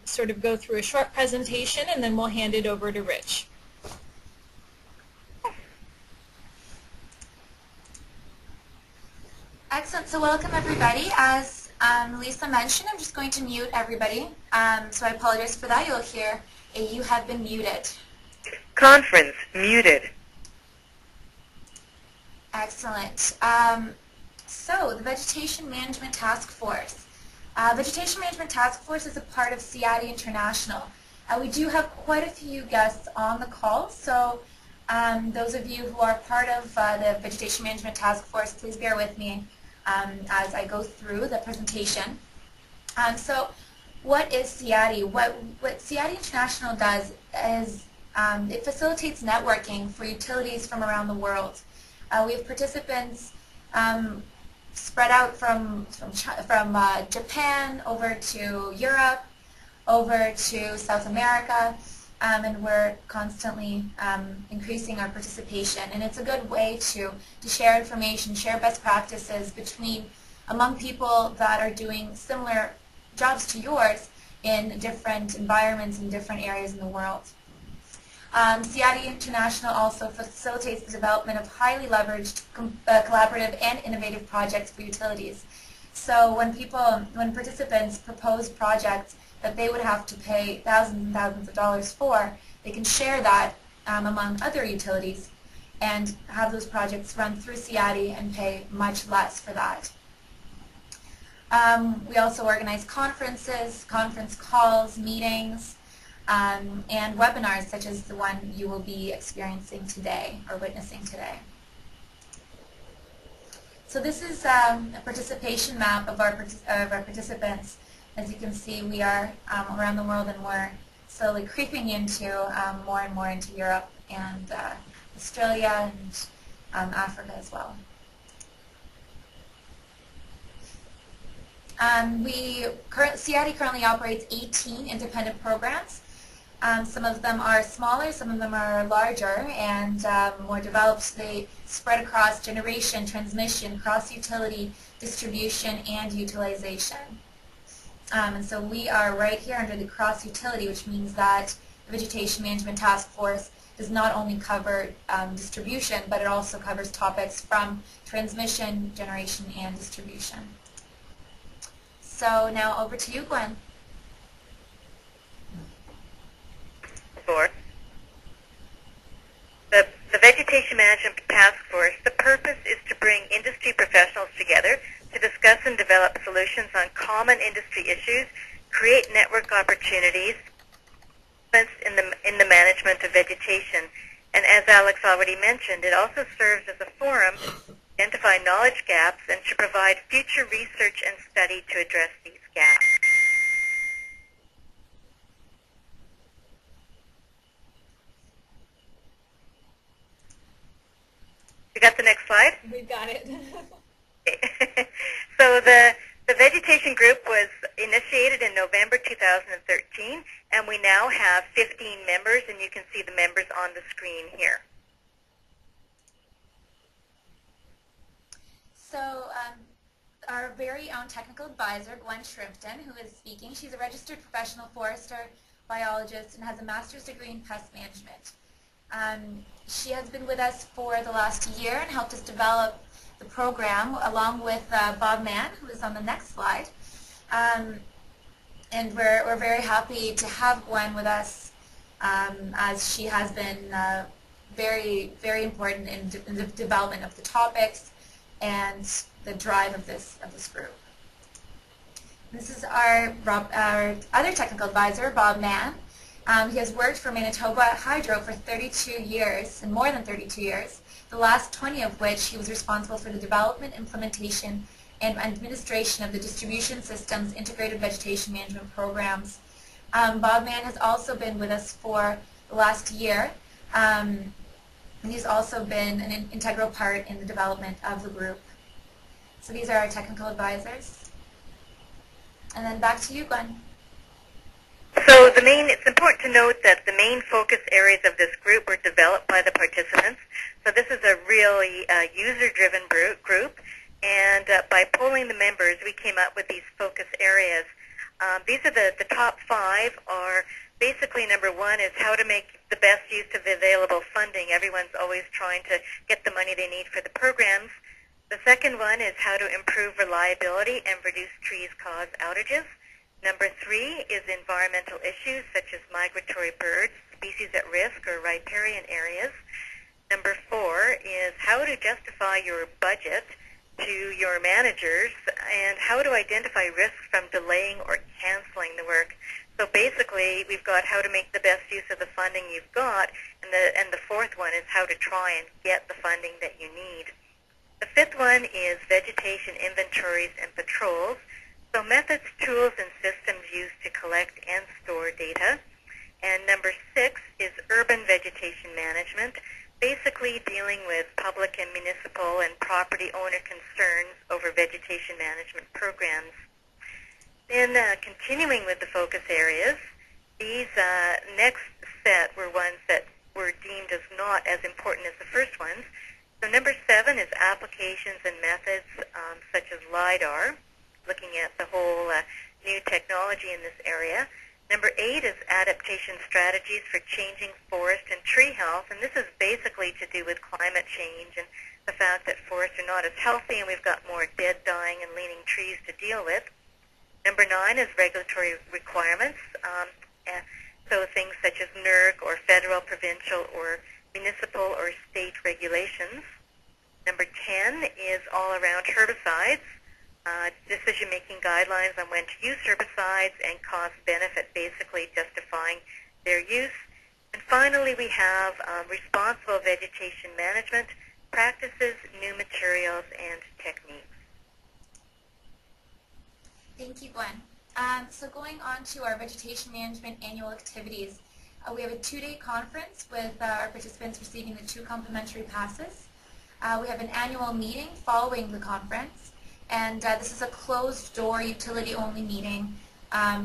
sort of go through a short presentation, and then we'll hand it over to Rich. Excellent. So welcome, everybody. As Lisa mentioned, I'm just going to mute everybody. So I apologize for that. You'll hear a "you have been muted." Conference muted. Excellent. So the Vegetation Management Task Force. Vegetation Management Task Force is a part of CIATI International. We do have quite a few guests on the call, so those of you who are part of the Vegetation Management Task Force, please bear with me as I go through the presentation. So what is CIATI? What CIATI International does is it facilitates networking for utilities from around the world. We have participants spread out from Japan over to Europe, over to South America, and we're constantly increasing our participation. And it's a good way to share information, share best practices among people that are doing similar jobs to yours in different environments in different areas in the world. CIATI International also facilitates the development of highly leveraged, collaborative, and innovative projects for utilities. So when participants propose projects that they would have to pay thousands and thousands of dollars for, they can share that among other utilities and have those projects run through CIATI and pay much less for that. We also organize conferences, conference calls, meetings, and webinars such as the one you will be experiencing today or witnessing today. So this is a participation map of our participants. As you can see, we are around the world, and we're slowly creeping into more and more into Europe and Australia and Africa as well. CIATI currently operates 18 independent programs. Some of them are smaller, some of them are larger and more developed. They spread across generation, transmission, cross-utility, distribution, and utilization. And so we are right here under the cross-utility, which means that the Vegetation Management Task Force does not only cover distribution, but it also covers topics from transmission, generation, and distribution. So now over to you, Gwen. The Vegetation Management Task Force, the purpose is to bring industry professionals together to discuss and develop solutions on common industry issues, create network opportunities in the management of vegetation. And as Alex already mentioned, it also serves as a forum to identify knowledge gaps and to provide future research and study to address these gaps. You got the next slide? We've got it. So the vegetation group was initiated in November 2013, and we now have 15 members, and you can see the members on the screen here. So our very own technical advisor, Gwen Shrimpton, who is speaking, she's a registered professional forester, biologist, and has a master's degree in pest management. She has been with us for the last year and helped us develop the program along with Bob Mann, who is on the next slide. And we're very happy to have Gwen with us as she has been very, very important in the development of the topics and the drive of this group. This is our other technical advisor, Bob Mann. He has worked for Manitoba Hydro for 32 years, and more than 32 years, the last 20 of which he was responsible for the development, implementation, and administration of the distribution systems integrated vegetation management programs. Bob Mann has also been with us for the last year, and he's also been an integral part in the development of the group. So these are our technical advisors. And then back to you, Gwen. So it's important to note that the main focus areas of this group were developed by the participants. So this is a really user-driven group, and by polling the members, we came up with these focus areas. These are the top 5 are basically number 1 is how to make the best use of available funding. Everyone's always trying to get the money they need for the programs. The second one is how to improve reliability and reduce trees cause outages. Number 3 is environmental issues such as migratory birds, species at risk, or riparian areas. Number 4 is how to justify your budget to your managers and how to identify risks from delaying or canceling the work. So basically, we've got how to make the best use of the funding you've got, and the fourth one is how to try and get the funding that you need. The fifth one is vegetation inventories and patrols. So methods, tools, and systems used to collect and store data. And number 6 is urban vegetation management, basically dealing with public and municipal and property owner concerns over vegetation management programs. Then continuing with the focus areas, these next set were ones that were deemed as not as important as the first ones. So number 7 is applications and methods such as LIDAR, looking at the whole new technology in this area. Number 8 is adaptation strategies for changing forest and tree health, and this is basically to do with climate change and the fact that forests are not as healthy and we've got more dead, dying, and leaning trees to deal with. Number 9 is regulatory requirements, so things such as NERC or federal, provincial, or municipal or state regulations. Number 10 is all around herbicides. Decision-making guidelines on when to use herbicides and cost-benefit, basically justifying their use. And finally, we have responsible vegetation management practices, new materials, and techniques. Thank you, Gwen. So going on to our vegetation management annual activities, we have a 2-day conference with our participants receiving the 2 complimentary passes. We have an annual meeting following the conference. And this is a closed-door, utility-only meeting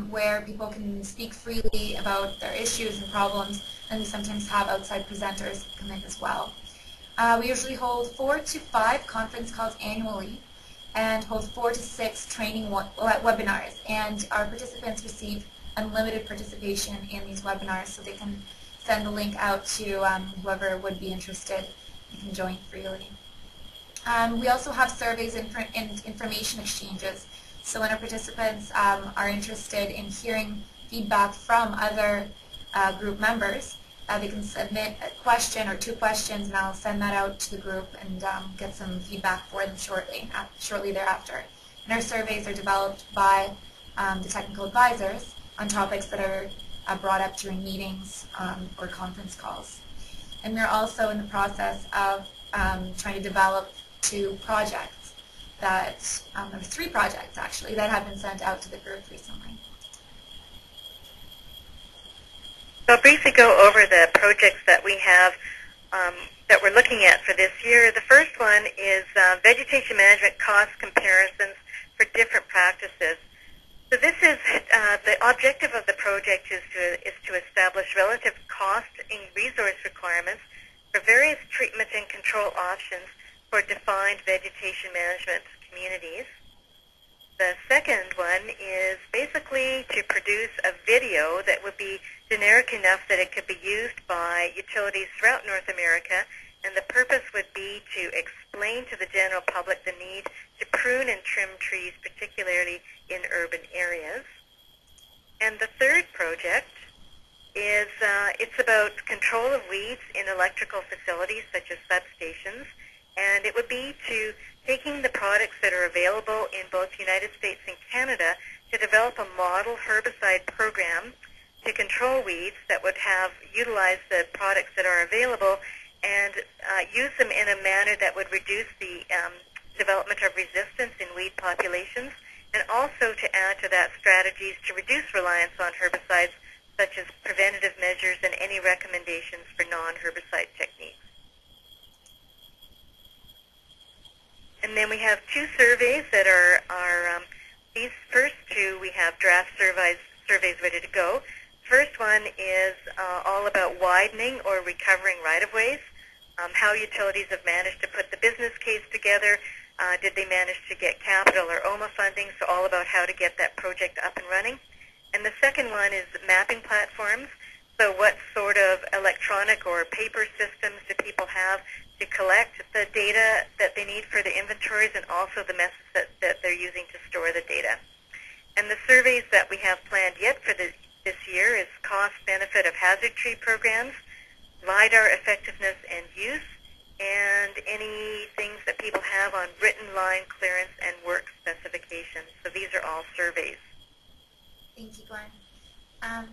where people can speak freely about their issues and problems, and we sometimes have outside presenters come in as well. We usually hold 4 to 5 conference calls annually and hold 4 to 6 training webinars. And our participants receive unlimited participation in these webinars, so they can send the link out to whoever would be interested. You can join freely. We also have surveys and information exchanges. So when our participants are interested in hearing feedback from other group members, they can submit a question or 2 questions, and I'll send that out to the group and get some feedback for them shortly thereafter. And our surveys are developed by the technical advisors on topics that are brought up during meetings or conference calls. And we're also in the process of trying to develop 2 projects that, there were 3 projects actually, that have been sent out to the group recently. So I'll briefly go over the projects that we have that we're looking at for this year. The first one is vegetation management cost comparisons for different practices. So this is, the objective of the project is to establish relative cost and resource requirements for various treatment and control options for defined vegetation management communities. The second one is basically to produce a video that would be generic enough that it could be used by utilities throughout North America, and the purpose would be to explain to the general public the need to prune and trim trees, particularly in urban areas. And the third project is it's about control of weeds in electrical facilities such as substations, and it would be to taking the products that are available in both the United States and Canada to develop a model herbicide program to control weeds that would utilize the products that are available and use them in a manner that would reduce the development of resistance in weed populations, and also to add to that strategies to reduce reliance on herbicides such as preventative measures and any recommendations for non-herbicide techniques. And then we have 2 surveys that are these first 2, we have draft surveys ready to go. First one is all about widening or recovering right-of-ways, how utilities have managed to put the business case together, did they manage to get capital or OMA funding, so all about how to get that project up and running. And the second one is mapping platforms. So what sort of electronic or paper systems do people have to collect the data that they need for the inventories, and also the methods that they're using to store the data. And the surveys that we have planned yet for this year is cost-benefit of hazard tree programs, LIDAR effectiveness and use, and any things that people have on written line clearance and work specifications. So these are all surveys. Thank you, Gwen.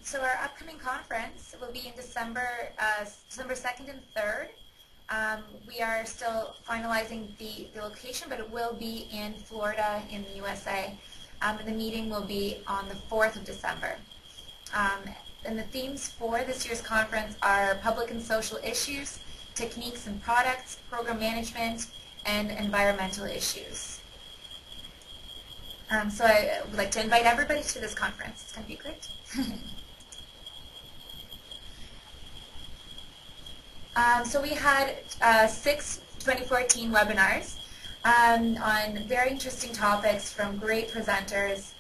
So our upcoming conference will be in December 2nd and 3rd. We are still finalizing the location, but it will be in Florida in the USA. And the meeting will be on the 4th of December. And the themes for this year's conference are public and social issues, techniques and products, program management, and environmental issues. So I would like to invite everybody to this conference. It's going to be great. So we had 6 2014 webinars on very interesting topics from great presenters.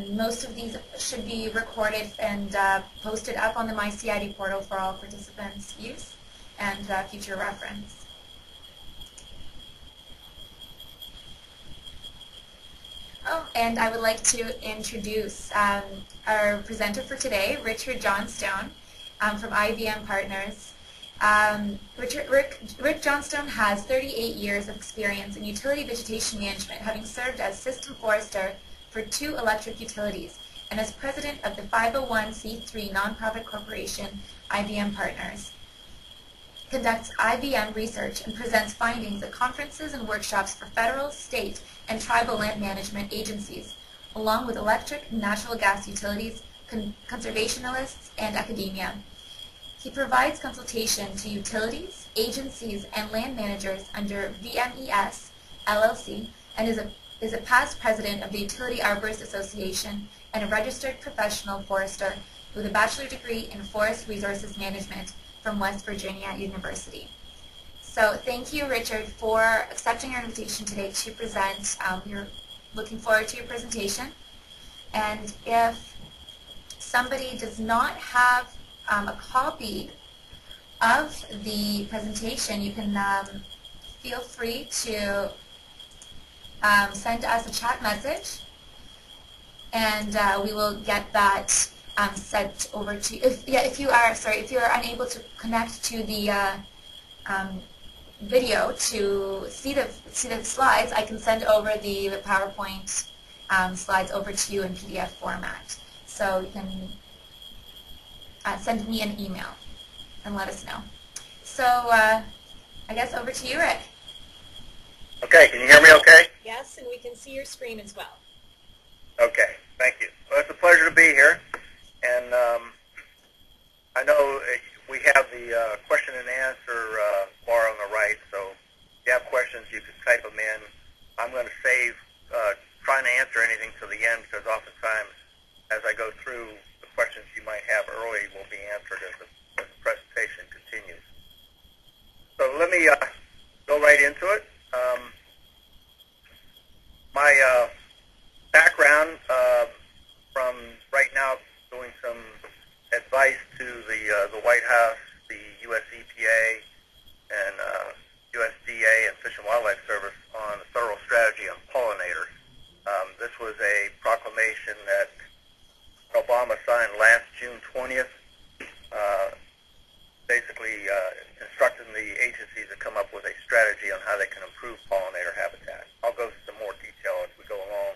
Most of these should be recorded and posted up on the MyCID portal for all participants' use and future reference. Oh, and I would like to introduce our presenter for today, Richard Johnstone from IVM Partners. Rick Johnstone has 38 years of experience in utility vegetation management, having served as system forester for 2 electric utilities and as president of the 501c3 nonprofit corporation, IVM Partners. Conducts IVM research and presents findings at conferences and workshops for federal, state, and tribal land management agencies, along with electric and natural gas utilities, conservationists, and academia. He provides consultation to utilities, agencies, and land managers under VMES, LLC, and is a past president of the Utility Arborists Association and a registered professional forester with a bachelor degree in forest resources management from West Virginia University. So thank you, Richard, for accepting our invitation today to present. We're looking forward to your presentation. And if somebody does not have a copy of the presentation, you can feel free to send us a chat message, and we will get that sent over to you. If you are unable to connect to the video to see the slides, I can send over the PowerPoint slides over to you in PDF format. So you can send me an email and let us know. So I guess over to you, Rick. Okay, can you hear me okay? Yes, and we can see your screen as well. Okay, thank you. Well, it's a pleasure to be here. And I know we have the question and answer bar on the right, so if you have questions, you can type them in. I'm going to save trying to answer anything to the end, because oftentimes as I go through, the questions you might have early will be answered as the presentation continues. So let me go right into it. My background from right now doing some advice to the White House, the U.S. EPA, and USDA and Fish and Wildlife Service on the federal strategy on pollinators. This was a proclamation that Obama signed last June 20th, basically instructing the agencies to come up with a strategy on how they can improve pollinator habitat. I'll go into some more detail as we go along.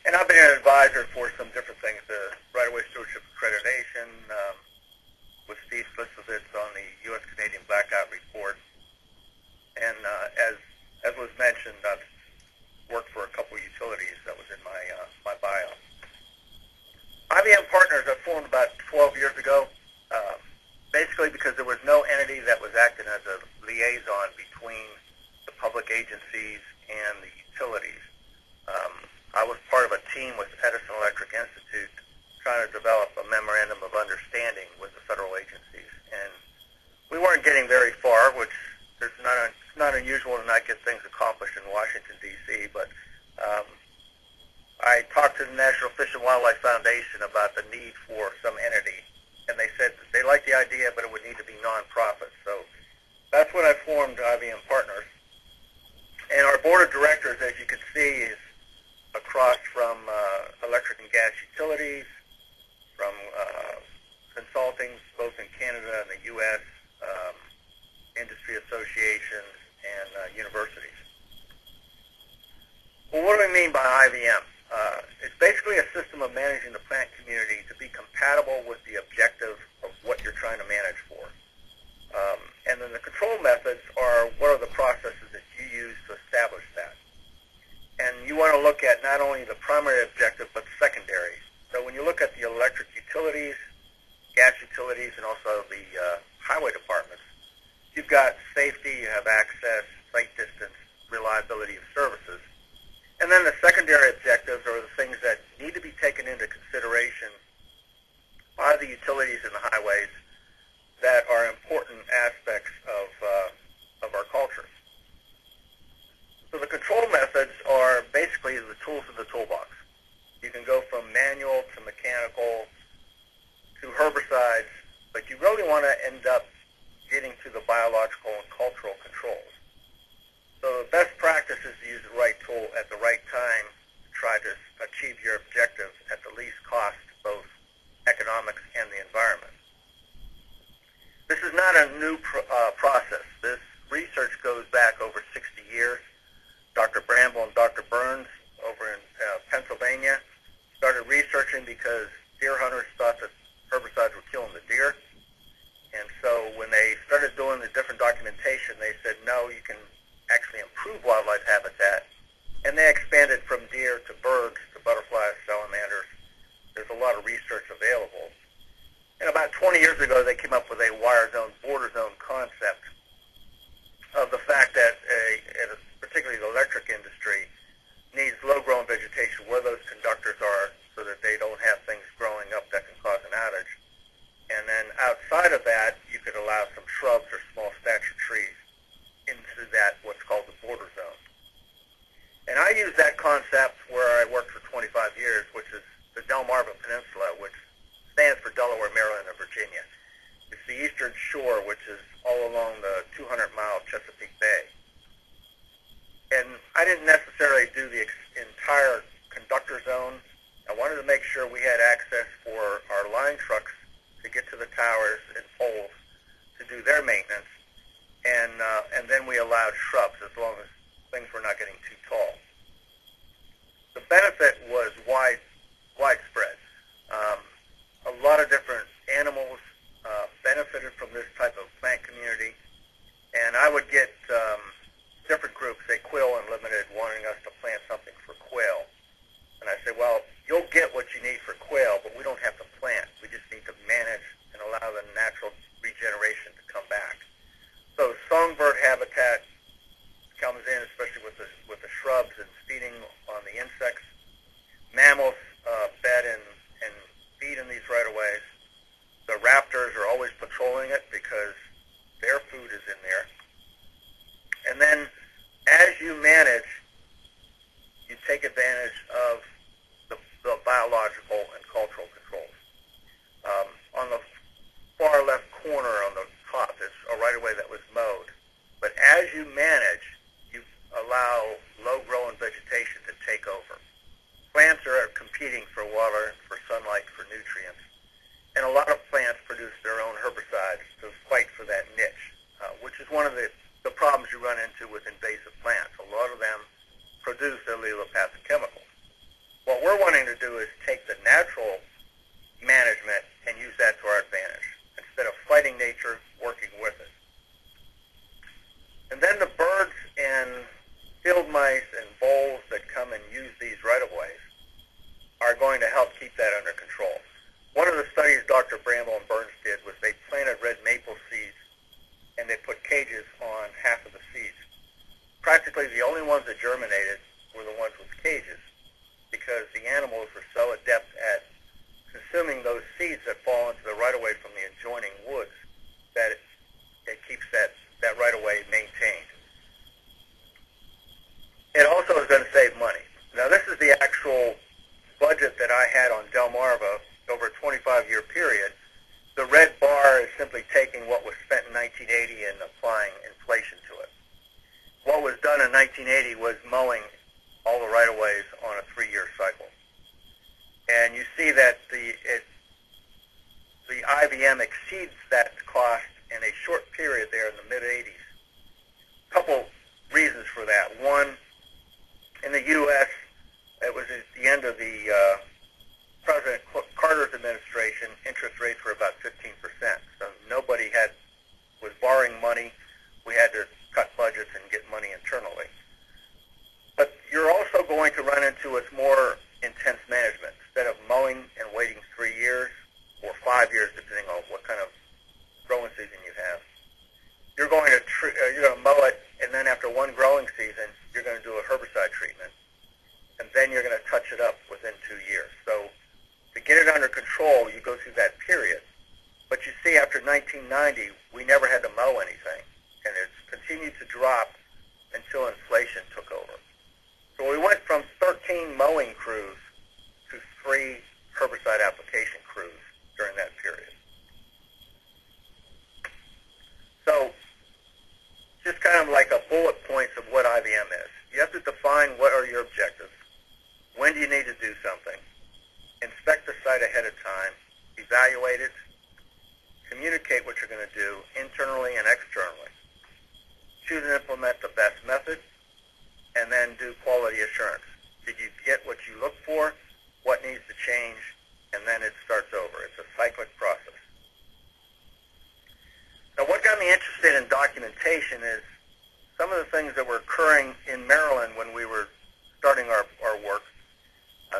And I've been an advisor for some different things, the right-of-way stewardship accreditation, with Steve Slisovitz on the U.S.-Canadian Blackout Report. And as was mentioned, I've worked for a couple of utilities. That was in my bio. IVM Partners I formed about 12 years ago, basically because there was no entity that was acting as a liaison between the public agencies and the utilities. I was part of a team with Edison Electric Institute trying to develop a memorandum of understanding with the federal agencies. And we weren't getting very far, which is not unusual to not get things accomplished in Washington, D.C., but I talked to the National Fish and Wildlife Foundation about the need for some entity, and they said that they liked the idea, but it would need to be nonprofit. So that's when I formed IVM Partners. And our board of directors, as you can see, is across from electric and gas utilities, from consulting, both in Canada and the U.S., industry associations, and universities. Well, what do we mean by IVM? It's basically a system of managing the plant community to be compatible with the objective of what you're trying to manage for. And then the control methods are what are the processes that you use to establish that. And you want to look at not only the primary objective, but secondary. So when you look at the electric utilities, gas utilities, and also the highway departments, you've got safety, you have access, site distance, reliability of services. And then the secondary objectives are the things that need to be taken into consideration by the utilities and the highways that are important aspects of our culture. So the control methods are basically the tools in the toolbox. You can go from manual to mechanical to herbicides, but you really want to end up getting to the biological and cultural controls. So the best practice is to use the right tool at the right time to try to achieve your objectives at the least cost, both economics and the environment. This is not a new process. This research goes back over 60 years. Dr. Bramble and Dr. Burns over in Pennsylvania started researching because deer hunters thought that herbicides were killing the deer. And so when they started doing the different documentation, they said, no, you can actually improve wildlife habitat. And they expanded from deer to birds to butterflies, salamanders. There's a lot of research available. And about 20 years ago, they came up with a wire zone, border zone concept of the fact that particularly the electric industry needs low-growing vegetation where those conductors are so that they don't have things growing up that can cause an outage. And then outside of that, you could allow some shrubs or small stature trees into that, what's called the border zone. And I use that concept where I worked for 25 years, which is the Delmarva Peninsula, which stands for Delaware, Maryland, and Virginia. It's the eastern shore, which is all along the 200-mile Chesapeake Bay. And I didn't necessarily do the entire conductor zone. I wanted to make sure we had access for our line trucks to get to the towers and poles to do their maintenance. And then we allowed shrubs as long as things were not getting too tall. The benefit was widespread. A lot of different animals benefited from this type of plant community, and I would get different groups, say Quail Unlimited, wanting us to plant something for quail. And I say, well, you'll get what you need for quail, but we don't have to plant. We just need to manage and allow the natural regeneration to come back. So songbird habitat comes in, especially with the shrubs and feeding on the insects. Mammals bed and feed in these right-of-ways. The raptors are always patrolling it because their food is in there. And then as you manage, you take advantage of the biological and cultural controls. On the far left corner on the top is a right-of-way that was mowed. But as you manage, you allow low-growing vegetation to take over. Plants are competing for water, for sunlight, for nutrients. And a lot of plants produce their own herbicides to fight for that niche, which is one of the problems you run into with invasive plants. A lot of them produce allelopathic chemicals. What we're wanting to do is take the natural management and use that to our advantage, instead of fighting nature, working with it. And then the birds and field mice and voles that come and use these right-of-ways are going to help keep that under control. One of the studies Dr. Bramble and Burns did was they planted red maple seeds and they put cages on half of the seeds. Practically the only ones that germinated were the ones with cages, because the animals were so adept at consuming those seeds that fall into the right-of-way from the adjoining woods that it keeps that right-of-way maintained. It also is going to save money. Now, this is the actual budget that I had on Delmarva over 5-year period. The red bar is simply taking what was spent in 1980 and applying inflation to it. What was done in 1980 was mowing all the right-of-ways on a 3-year cycle. And you see that the IVM exceeds that cost in a short period there in the mid-'80s. A couple reasons for that. One, in the U.S., it was at the end of the President Carter's administration, interest rates were about 15%. So nobody was borrowing money. We had to cut budgets and get money internally. But you're also going to run into its more intense management. Instead of mowing and waiting 3 years or 5 years, depending on what kind of growing season you have, you're going to mow it, and then after one growing season, you're going to do a herbicide treatment, and then you're going to touch it up within 2 years. So to get it under control, you go through that period. But you see, after 1990, we never had to mow anything, and it's continued to drop until inflation took over. So we went from 13 mowing crews to 3 herbicide application crews during that period. So just kind of like a bullet points of what IVM is. You have to define what are your objectives. When do you need to do something? Inspect the site ahead of time. Evaluate it. Communicate what you're going to do internally and externally. Choose and implement the best method, and then do quality assurance. Did you get what you looked for? What needs to change? And then it starts over. It's a cyclic process. Now, what got me interested in documentation is some of the things that were occurring in Maryland when we were starting our work.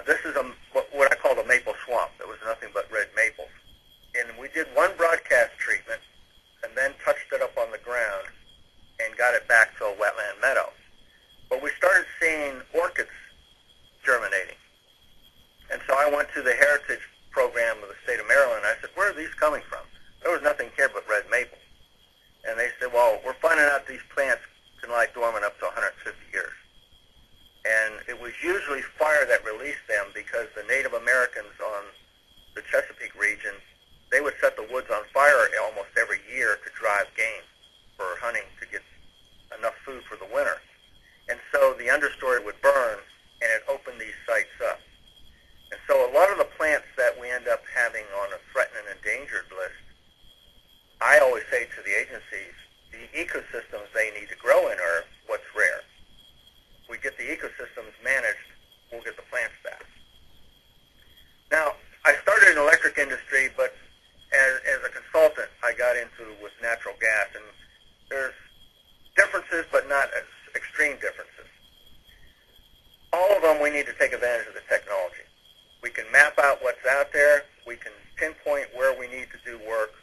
This is what I call the maple swamp. It was nothing but red maples. And we did one broadcast treatment and then touched it up on the ground and got it back to a wetland meadow. But we started seeing orchids germinating. And so I went to the heritage program of the state of Maryland. I said, where are these coming from? There was nothing here but red maple. And they said, well, we're finding out these plants can lie dormant up to 150 years. And it was usually fire that released them because the Native Americans on the Chesapeake region, they would set the woods on fire almost every year to drive game for hunting to get enough food for the winter. And so the understory would burn, and it opened these sites up. And so a lot of the plants that we end up having on a threatened and endangered list, I always say to the agencies, the ecosystems they need to grow in are what's rare. If we get the ecosystems managed, we'll get the plants back. Now, I started in the electric industry, but as a consultant, I got into with natural gas, and there's differences, but not extreme differences. All of them, we need to take advantage of the technology. We can map out what's out there. We can pinpoint where we need to do work.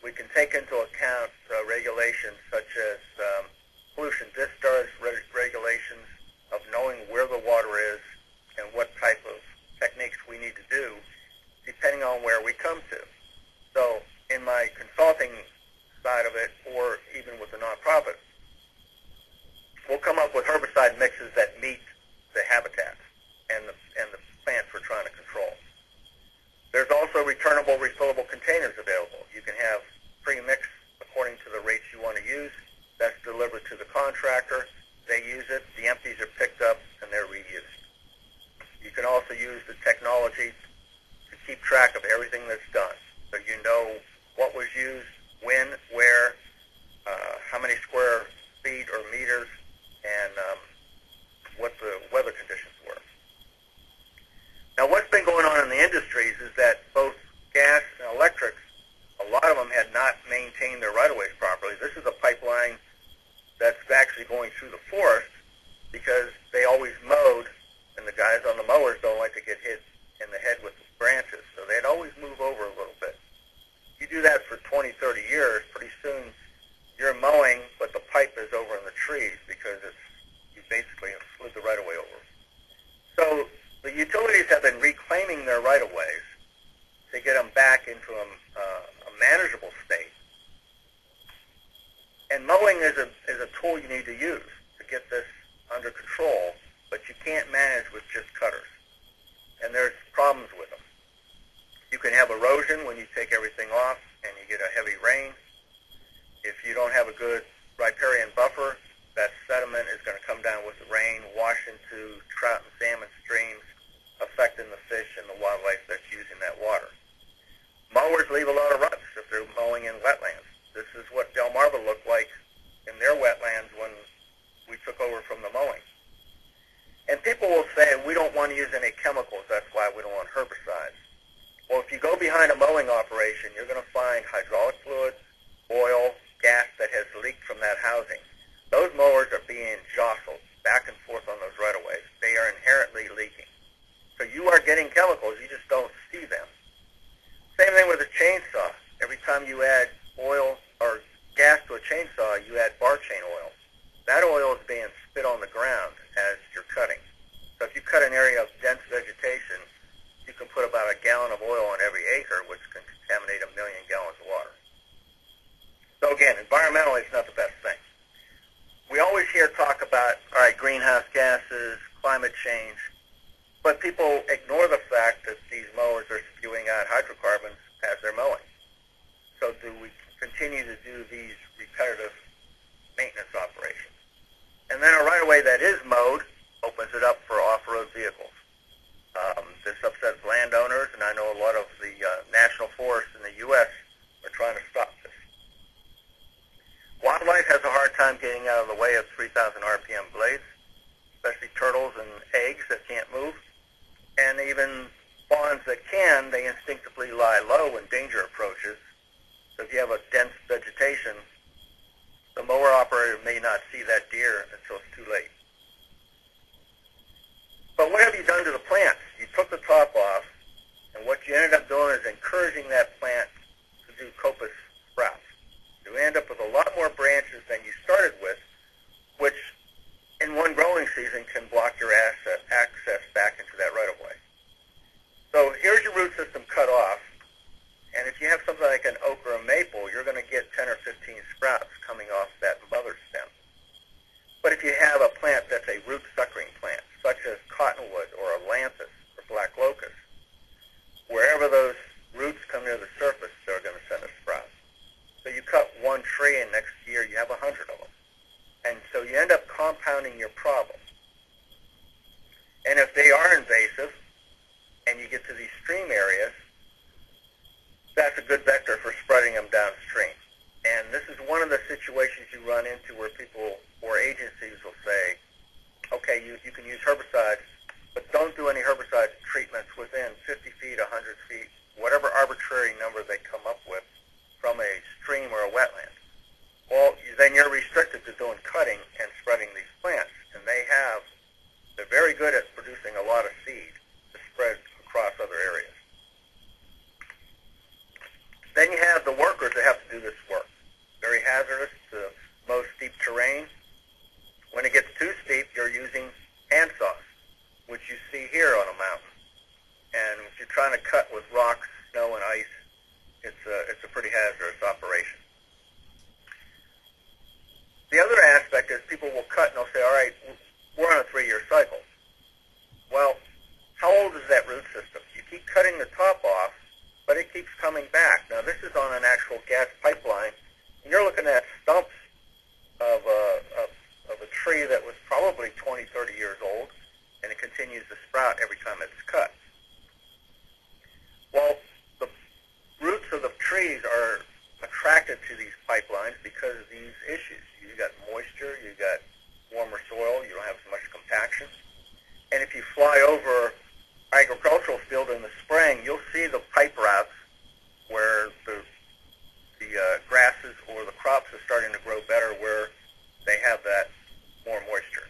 We can take into account regulations such as pollution discharge regulations of knowing where the water is and what type of techniques we need to do depending on where we come to. So in my consulting side of it, or even with the nonprofit, we'll come up with herbicide mixes that meet the habitats and the plants we're trying to control. There's also returnable, refillable containers available. You can have pre-mix according to the rates you want to use. That's delivered to the contractor. They use it. The empties are picked up, and they're reused. You can also use the technology to keep track of everything that's done. So you know what was used, when, where, how many square feet or meters, and what the weather conditions were. Now, what's been going on in the industries is that both gas and electric, a lot of them had not maintained their right-of-ways properly. This is a pipeline that's actually going through the forest because they always mowed, and the guys on the mowers don't like to get hit in the head with branches, so they'd always move over a little bit. You do that for 20, 30 years, pretty soon you're mowing, but the pipe is over in the trees because you basically have slid the right-of-way over. So the utilities have been reclaiming their right-of-ways to get them back into a manageable state. And mowing is a tool you need to use to get this under control, but you can't manage with just cutters. And there's problems with them. You can have have erosion when you take everything off and you get a heavy rain. If you don't have a good riparian buffer, that sediment is going to come down with the rain, wash into trout and salmon streams, affecting the fish and the wildlife that's using that water. Mowers leave a lot of ruts if they're mowing in wetlands. This is what Delmarva looked like in their wetlands when we took over from the mowing. And people will say, we don't want to use any chemicals, that's why we don't want herbicides. Well, if you go behind a mowing operation, you're going to find hydraulic fluid, oil, gas that has leaked from that housing. Those mowers are being jostled back and forth on those right-of-ways. They are inherently leaking. So you are getting chemicals, you just don't see them. Same thing with a chainsaw. Every time you add oil or gas to a chainsaw, you add bar chain oil. That oil is being spit on the ground as you're cutting. So if you cut an area of dense vegetation, you can put about a gallon of oil on every acre, which can contaminate 1 million gallons of water. So again, environmentally, it's not the best thing. We always hear talk about, all right, greenhouse gases, climate change, but people ignore the fact that these mowers are spewing out hydrocarbons as they're mowing. So do we continue to do these repetitive maintenance operations? And then a right-of-way that is mowed opens it up for off-road vehicles. This upsets landowners, and I know a lot of the national forests in the U.S. are trying to stop this. Wildlife has a hard time getting out of the way of 3,000 RPM blades, especially turtles and eggs that can't move. And even fawns that can, they instinctively lie low when danger approaches. So if you have a dense vegetation, the mower operator may not see that deer until it's too late. But what have you done to the plants? You took the top off, and what you ended up doing is encouraging that plant to do coppice sprouts. You end up with a lot more branches than you started with, which in one growing season can block your access back into that right-of-way. So here's your root system cut off, and if you have something like an oak or a maple, you're going to get 10 or 15 sprouts coming off that mother stem. But if you have a plant that's a root-suckering plant, such as cottonwood or a lanthus or black locust, wherever those roots come near the surface, they're going to send a sprout. So you cut one tree, and next year you have 100 of them. And so you end up compounding your problem. And if they are invasive, and you get to these stream areas, that's a good vector for spreading them downstream. And this is one of the situations you run into where people or agencies will say, okay, you can use herbicides, but don't do any herbicide treatments within 50 feet, 100 feet, whatever arbitrary number they come up with from a stream or a wetland. Well, then you're restricted to doing cutting and spreading these plants. And they're very good at producing a lot of seed to spread across other areas. Then you have the workers that have to do this work. Very hazardous to mow steep terrain. When it gets too steep, you're using handsaws, which you see here on a mountain. And if you're trying to cut with rocks, snow, and ice, it's a pretty hazardous operation. The other aspect is people will cut and they'll say, all right, we're on a 3-year cycle. Well, how old is that root system? You keep cutting the top off, but it keeps coming back. Now, this is on an actual gas pipeline, and you're looking at stumps of a tree that was probably 20, 30 years old, and it continues to sprout every time it's cut. Well, the roots of the trees are attracted to these pipelines because of these issues. You got moisture, you got warmer soil, you don't have as much compaction. And if you fly over agricultural field in the spring, you'll see the pipe routes where the grasses or the crops are starting to grow better where they have that more moisture.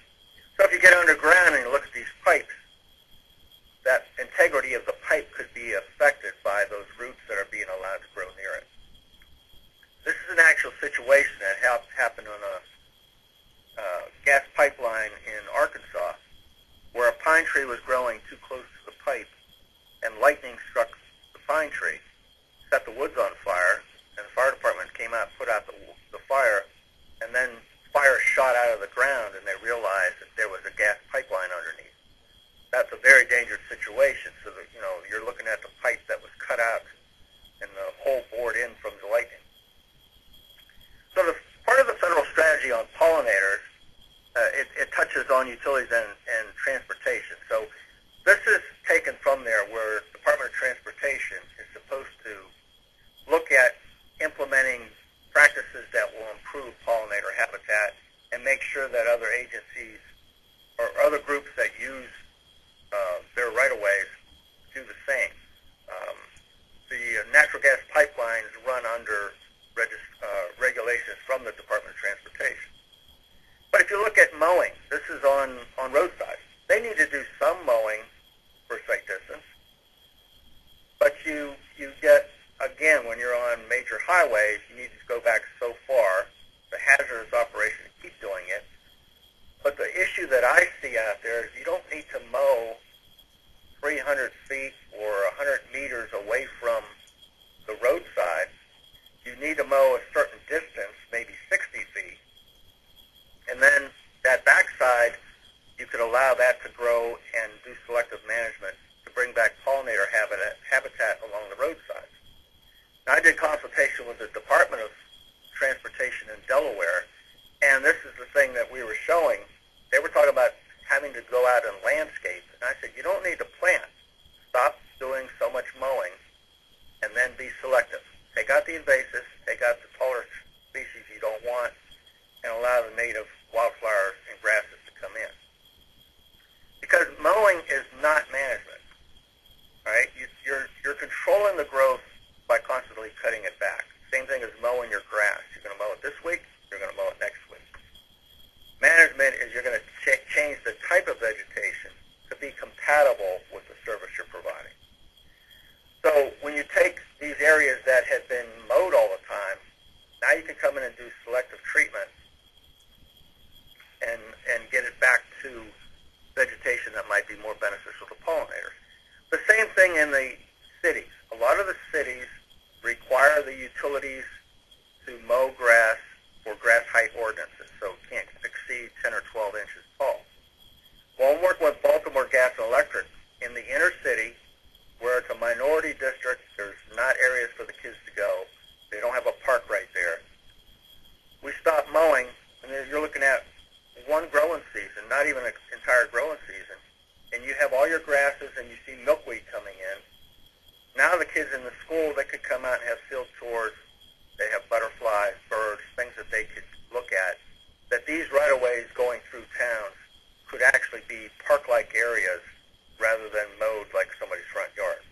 So if you get underground and you look at these pipes, that integrity of the pipe could be affected by those roots that are being allowed to grow near it. This is an actual situation that happened on a gas pipeline in Arkansas where a pine tree was growing too close to the pipe and lightning struck the pine tree, set the woods on fire, and the fire department came out and put out the fire, and then fire shot out of the ground and they realized that there was a gas pipeline underneath. That's a very dangerous situation. So that, you're looking at the pipe that was cut out whole board in from the lightning. So the part of the federal strategy on pollinators, it touches on utilities and transportation. So this is taken from there where the Department of Transportation is supposed to look at implementing practices that will improve pollinator habitat and make sure that other agencies or other groups that use their right-of-ways do the same. The natural gas pipelines run under regulations from the Department of Transportation. But if you look at mowing, this is on roadsides. They need to do some mowing for sight distance, but you get, again, when you're on major highways, you need to go back so far, the hazardous operation to keep doing it. But the issue that I see out there is you don't need to mow 300 feet or 100 meters away from the roadside. You need to mow a certain distance, maybe 60 feet. And then that backside, you could allow that to grow and do selective management to bring back pollinator habitat along the roadside. Now, I did consultation with the Department of Transportation in Delaware, and this is the thing that we were showing. They were talking about having to go out and landscape. And I said, you don't need to plant. Stop doing so much mowing and then be selective. Take out the invasives, take out the taller species you don't want, and allow the native wildflowers and grasses to come in. Because mowing is not management. All right? You're controlling the growth by constantly cutting it back. Same thing as mowing your grass. You're going to mow it this week, you're going to mow it next week. Management is you're going to change the type of vegetation to be compatible with the service you're providing. So when you take these areas that have been mowed all the time, now you can come in and do selective treatment and get it back to vegetation that might be more beneficial to pollinators. The same thing in the cities. A lot of the cities require the utilities to mow grass for grass height ordinances, so it can't exceed 10 or 12 inches tall. Well, I'm working with Baltimore Gas and Electric in the inner city where it's a minority district. There's not areas for the kids to go. They don't have a park right there. We stop mowing, and then you're looking at one growing season, not even an entire growing season, and you have all your grasses and you see milkweed coming in. Now the kids in the school, they could come out and have field tours. They have butterflies, birds, things that they could look at, that these right-of-ways going through towns could actually be park-like areas rather than mowed like somebody's front yard.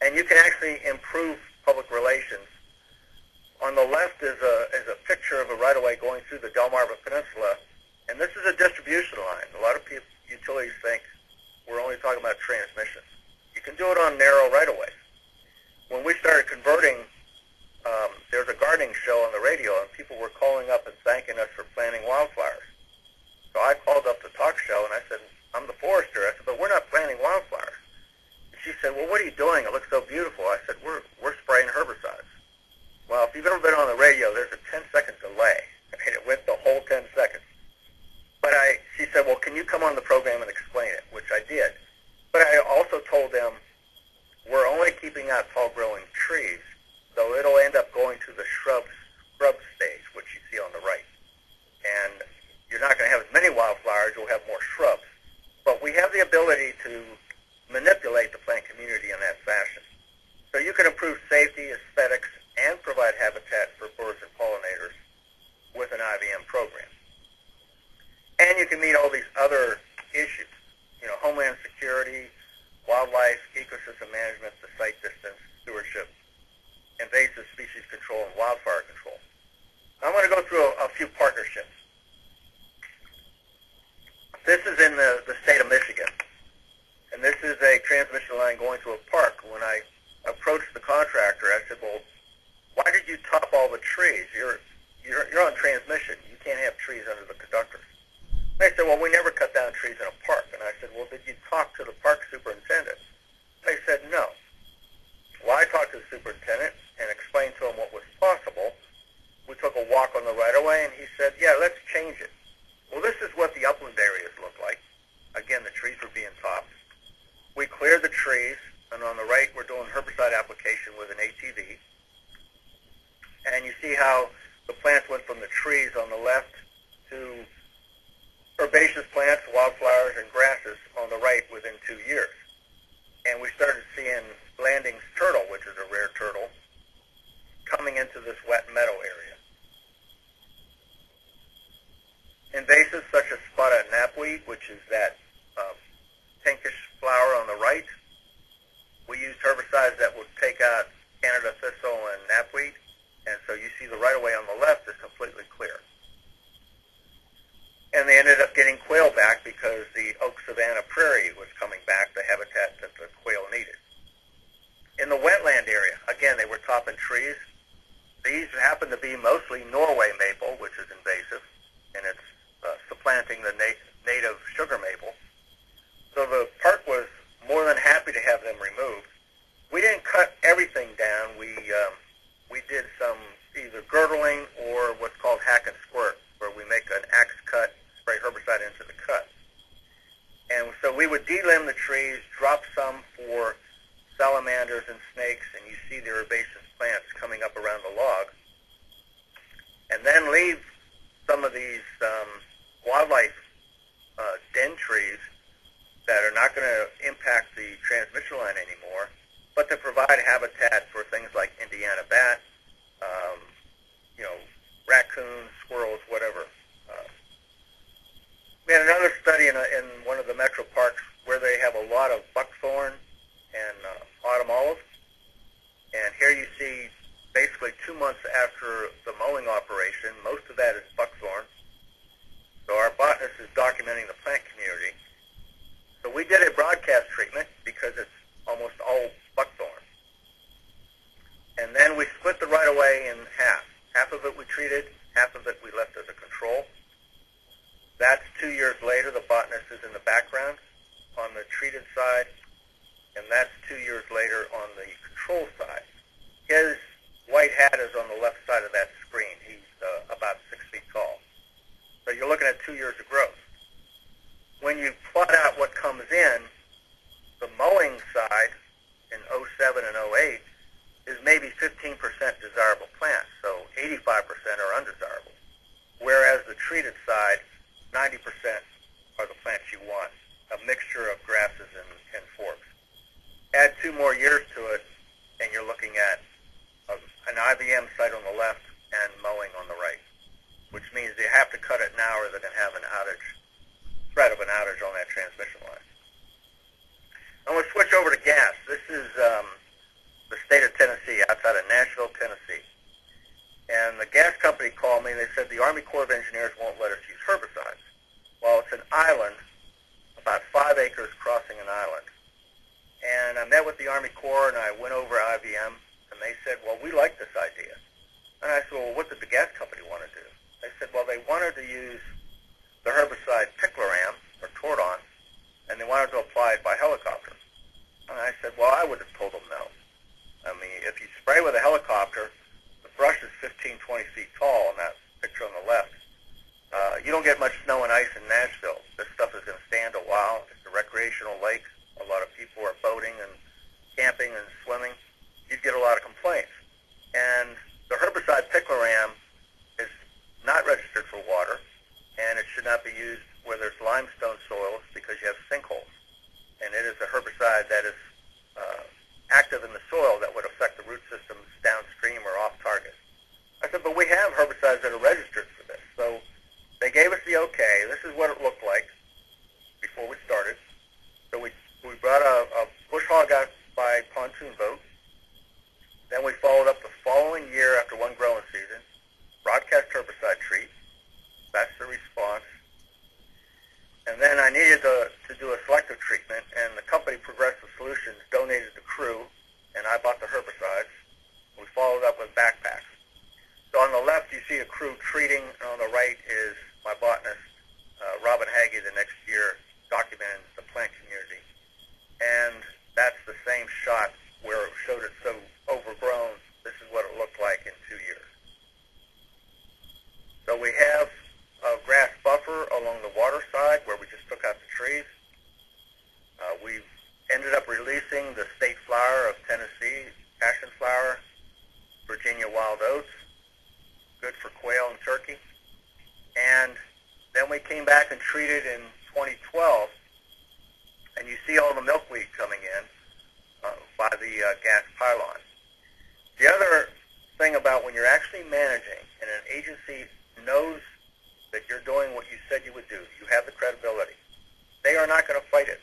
And you can actually improve public relations. On the left is a picture of a right-of-way going through the Delmarva Peninsula, and this is a distribution line. A lot of utilities think we're only talking about transmission. You can do it on narrow right-of-ways. When we started converting, there was a gardening show on the radio, and people were calling up and thanking us for planting wildflowers. So I called up the talk show, and I said, I'm the forester. I said, but we're not planting wildflowers. And she said, well, what are you doing? It looks so beautiful. I said, we're spraying herbicides. Well, if you've ever been on the radio, there's a 10-second delay. I mean, it went the whole 10 seconds. But she said, well, can you come on the program and explain it, which I did. But I also told them we're only keeping out tall-growing trees, so it'll end up going to the scrub stage, which you see on the right. And you're not going to have as many wildflowers, you'll have more shrubs. But we have the ability to manipulate the plant community in that fashion. So you can improve safety, aesthetics, and provide habitat for birds and pollinators with an IVM program. And you can meet all these other issues, homeland security, wildlife, ecosystem management, the site distance, stewardship, invasive species control, and wildfire control. I'm going to go through a few partnerships. This is in the state of Michigan, and this is a transmission line going to a park. When I approached the contractor, I said, well, why did you top all the trees? You're on transmission. You can't have trees under the conductors. They said, well, we never cut down trees in a park. And I said, well, did you talk to the park superintendent? They said, no. Well, I talked to the superintendent and explained to him what was possible. We took a walk on the right-of-way, and he said, yeah, let's change it. Well, this is what the upland areas look like. Again, the trees were being topped. We cleared the trees, and on the right, we're doing herbicide application with an ATV. see how the plants went from the trees on the left to herbaceous plants, wildflowers, and grasses on the right within 2 years. And we started seeing Blanding's turtle, which is a rare turtle, coming into this wet meadow area. Invasives such as spotted knapweed, which is that pinkish flower on the right, we used herbicides that would take out Canada thistle and knapweed, and so you see the right-of-way on the left is completely clear. And they ended up getting quail back because the oak savanna prairie was coming back, the habitat that the quail needed. In the wetland area, again, they were topping trees. These happen to be mostly Norway maple, which is invasive, and it's supplanting the native sugar maple. So the park was more than happy to have them removed. We didn't cut everything down. We did some either girdling or what's called hack and squirt, where we make an axe cut, spray herbicide into the cut. And so we would delimb the trees, drop some for salamanders and snakes, and you see the herbaceous plants coming up around the log, and then leave some of these wildlife den trees that are not going to impact the transmission line anymore, but to provide habitat for things like Indiana bat, raccoons, squirrels, whatever. We had another study in one of the metro parks where they have a lot of buckthorn and autumn olive, and here you see basically 2 months after the mowing operation, most of that is buckthorn. So our botanist is documenting the plant community. So we did a broadcast treatment because it's almost all buckthorn. And then we split the right-of-way in half. Half of it we treated, half of it we left as a control. That's 2 years later. The botanist is in the background on the treated side, and that's 2 years later on the control side. His white hat is on the left side of that screen. He's about 6 feet tall. So you're looking at 2 years of growth. When you plot out what comes in, the mowing side in 07 and 08 is maybe 15% desirable plants, so 85% are undesirable. Whereas the treated side, 90% are the plants you want, a mixture of grasses and forbs. Add 2 more years to it, and you're looking at an IVM site on the left and mowing on the right, which means they have to cut it now or they're going to have an outage, threat of an outage on that transmission line. I'm going to switch over to gas. This is the state of Tennessee, outside of Nashville, Tennessee. And the gas company called me and they said the Army Corps of Engineers won't let us use herbicides. Well, it's an island, about 5 acres crossing an island. And I met with the Army Corps and I went over IVM, and they said, well, we like this idea. And I said, well, what did the gas company want to do? They said, well, they wanted to use the herbicide picloram, or Tordon, and they wanted to apply it by helicopter. And I said, well, I would have told them no. I mean, if you spray with a helicopter, the brush is 15, 20 feet tall on that picture on the left. You don't get much snow and ice in Nashville. This stuff is going to stand a while. It's a recreational lake. A lot of people are boating and camping and swimming. You'd get a lot of complaints. And the herbicide picloram is not registered for water, and it should not be used where there's limestone soils because you have sinkholes. And it is a herbicide that is active in the soil that would affect the root systems downstream or off target. I said, but we have herbicides that are registered for this. So they gave us the okay. This is what it looked like before we started. So we brought a bush hog out by pontoon boat. Then we followed up the following year after one growing season, broadcast herbicide treat. That's the response. And then I needed to do a selective treatment, and the company Progressive Solutions donated the crew, and I bought the herbicides. We followed up with backpacks. So on the left, you see a crew treating, and on the right is my botanist, Robin Hagee, the next year, documenting the plant community. And that's the same shot where it showed it so overgrown. This is what it looked like in 2 years. So we have a grass buffer along the water side where we just took out the trees. We've ended up releasing the state flower of Tennessee, passion flower, Virginia wild oats, back and treated in 2012, and you see all the milkweed coming in by the gas pylon. The other thing about when you're actually managing and an agency knows that you're doing what you said you would do, you have the credibility, they are not going to fight it.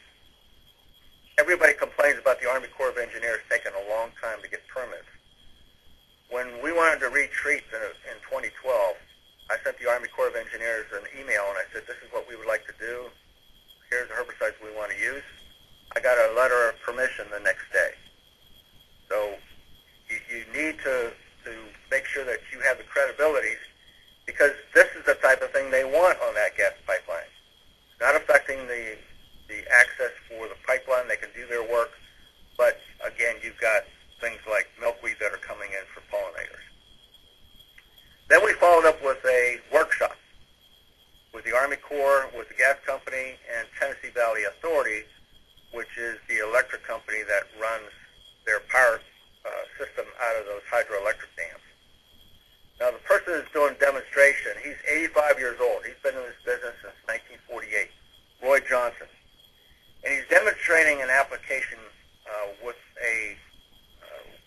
Everybody complains about the Army Corps of Engineers taking a long time to get permits. When we wanted to retreat in 2012, I sent the Army Corps of Engineers an email and I said, this is what we would like to do. Here's the herbicides we want to use. I got a letter of permission the next day. So you need to make sure that you have the credibility, because this is the type of thing they want on that gas pipeline. It's not affecting the access for the pipeline. They can do their work. But, again, you've got things like milkweed that are coming in for pollinators. Then we followed up with a workshop with the Army Corps, with the gas company, and Tennessee Valley Authority, which is the electric company that runs their power system out of those hydroelectric dams. Now, the person who's doing demonstration, he's 85 years old. He's been in this business since 1948, Roy Johnstone. And he's demonstrating an application with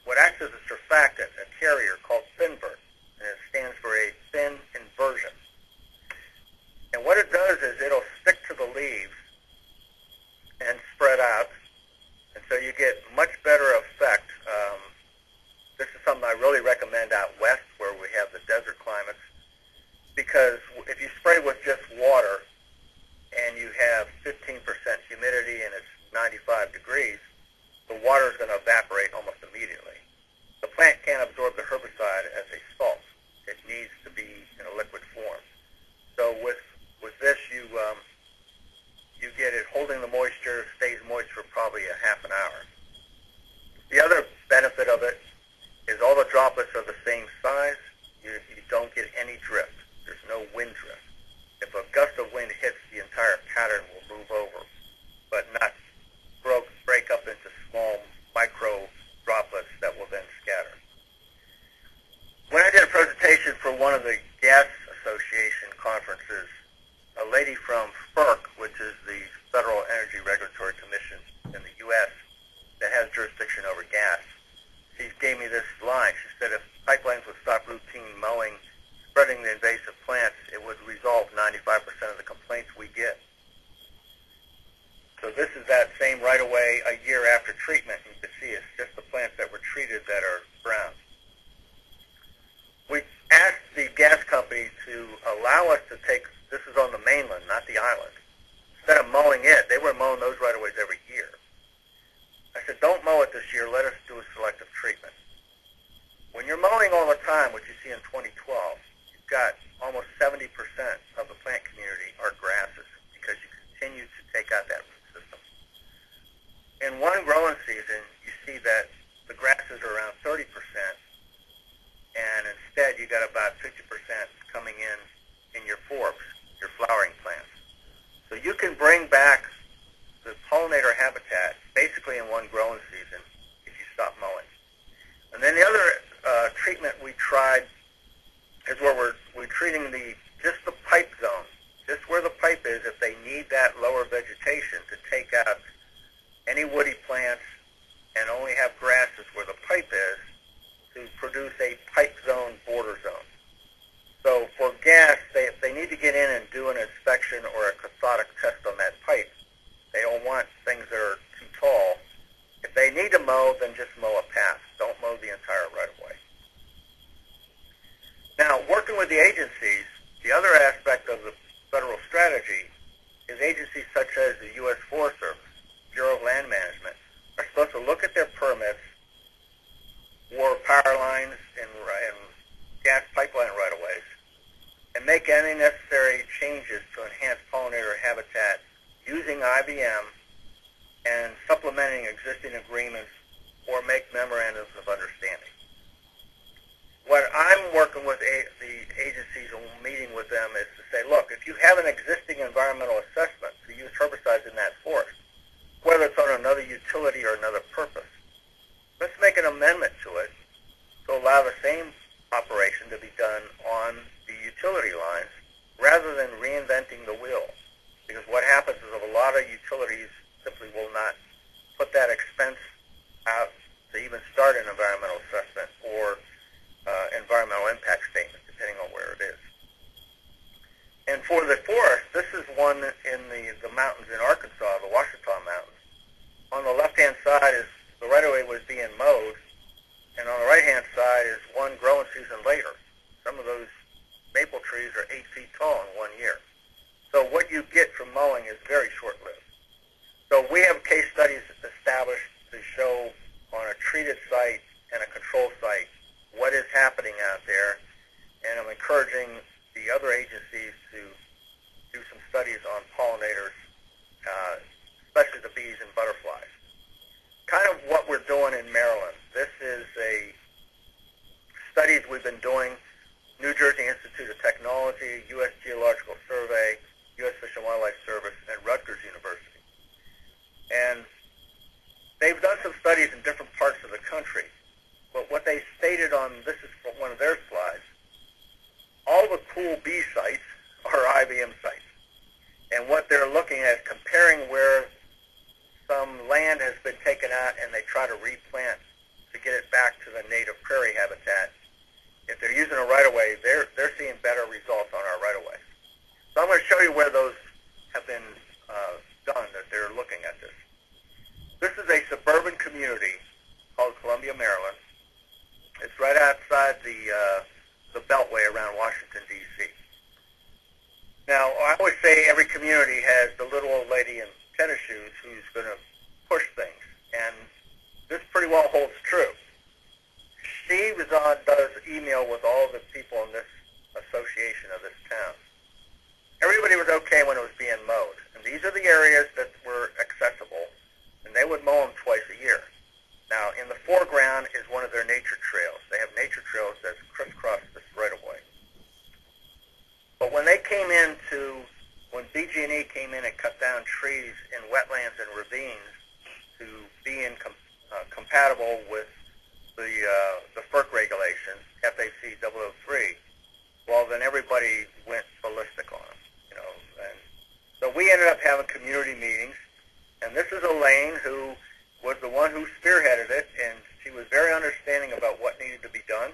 what acts as a surfactant, a carrier called Finvert, and it stands for a thin inversion. And what it does is it'll stick to the leaves and spread out, and so you get much better effect. This is something I really recommend out west where we have the desert climates, because if you spray with just water and you have 15% humidity and it's 95 degrees, the water is going to evaporate almost immediately. The plant can't absorb the herbicide as a salt. It needs to be in a liquid form. So with this, you get it holding the moisture, stays moist for probably a half an hour. The other benefit of it is all the droplets are the same size. You don't get any drift. There's no wind drift. If a gust of wind hits, the entire pattern will move over, but not break up into small micro droplets that will then scatter. When I did a presentation for one of the Gas Association conferences, a lady from FERC, which is the Federal Energy Regulatory Commission in the U.S. that has jurisdiction over gas, she gave me this line. She said if pipelines would stop routine mowing, spreading the invasive plants, it would resolve 95% of the complaints we get. So this is that same right away a year after treatment. You can see it's just the plants that were treated that are brown. We asked the gas company to allow us to take, this is on the mainland, not the island. Instead of mowing it, they were mowing those right-of-ways every year. I said, don't mow it this year, let us do a selective treatment. When you're mowing all the time, which you see in 2012, you've got almost 70% of the plant community are grasses because you continue to take out that root system. In one growing season, you see that the grasses are around 30%, and instead you got about 50% coming in your forbs, your flowering plants. So you can bring back the pollinator habitat basically in one growing season if you stop mowing. And then the other treatment we tried is where we're treating just the pipe zone, just where the pipe is. If they need that lower vegetation to take out any woody plants and only have grasses where the pipe is, to produce a pipe zone border zone. So for gas, if they need to get in and do an inspection or a cathodic test on that pipe, they don't want things that are too tall. If they need to mow, then just mow a path. Don't mow the entire right-of-way. Now, working with the agencies, the other aspect of the federal strategy is agencies such as the U.S. Forest Service, Bureau of Land Management, are supposed to look at their permits for power lines and gas pipeline right-of-ways and make any necessary changes to enhance pollinator habitat using IVM and supplementing existing agreements or make memorandums of understanding. What I'm working with the agencies and meeting with them is to say, look, if you have an existing environmental assessment to use herbicides in that forest, whether it's on another utility or another purpose, let's make an amendment to it to allow the same operation to be done on the utility lines rather rather than reinventing the wheel. Because what happens is a lot of utilities simply will not put that expense out to even start an environmental assessment or environmental impact statement, depending on where it is. And for the forest, this is one in the mountains in Arkansas, the Ouachita Mountains. On the left-hand side is the right-of-way was being mowed, and on the right-hand side is one growing season later. Some of those maple trees are 8 feet tall in 1 year. So what you get from mowing is very short-lived. So we have case studies established to show on a treated site and a control site what is happening out there, and I'm encouraging the other agencies to do some studies on pollinators, especially the bees and butterflies. Kind of what we're doing in Maryland. This is a studies we've been doing, New Jersey Institute of Technology, U.S. Geological Survey, U.S. Fish and Wildlife Service, and Rutgers University. And they've done some studies in different parts of the country. But what they stated on, this is from one of their slides, all the cool bee sites are IVM sites. And what they're looking at is comparing where some land has been taken out and they try to replant to get it back to the native prairie habitat. If they're using a right-of-way, they're seeing better results on our right-of-way. So I'm going to show you where those have been done, that they're looking at this. This is a suburban community called Columbia, Maryland. It's right outside the Beltway around Washington, D.C. Now, I always say every community has the little old lady in tennis shoes who's going to push things, and this pretty well holds true. She does email with all the people in this association of this town. Everybody was okay when it was being mowed, and these are the areas that were accessible, and they would mow them twice a year. Now, in the foreground is one of their nature trails. They have nature trails that crisscross this right-of-way. But when BG&E came in and cut down trees in wetlands and ravines to be compatible with the FERC regulations, FAC 003, well, then everybody went ballistic on them, And so we ended up having community meetings, and this is Elaine, who was the one who spearheaded it, and she was very understanding about what needed to be done.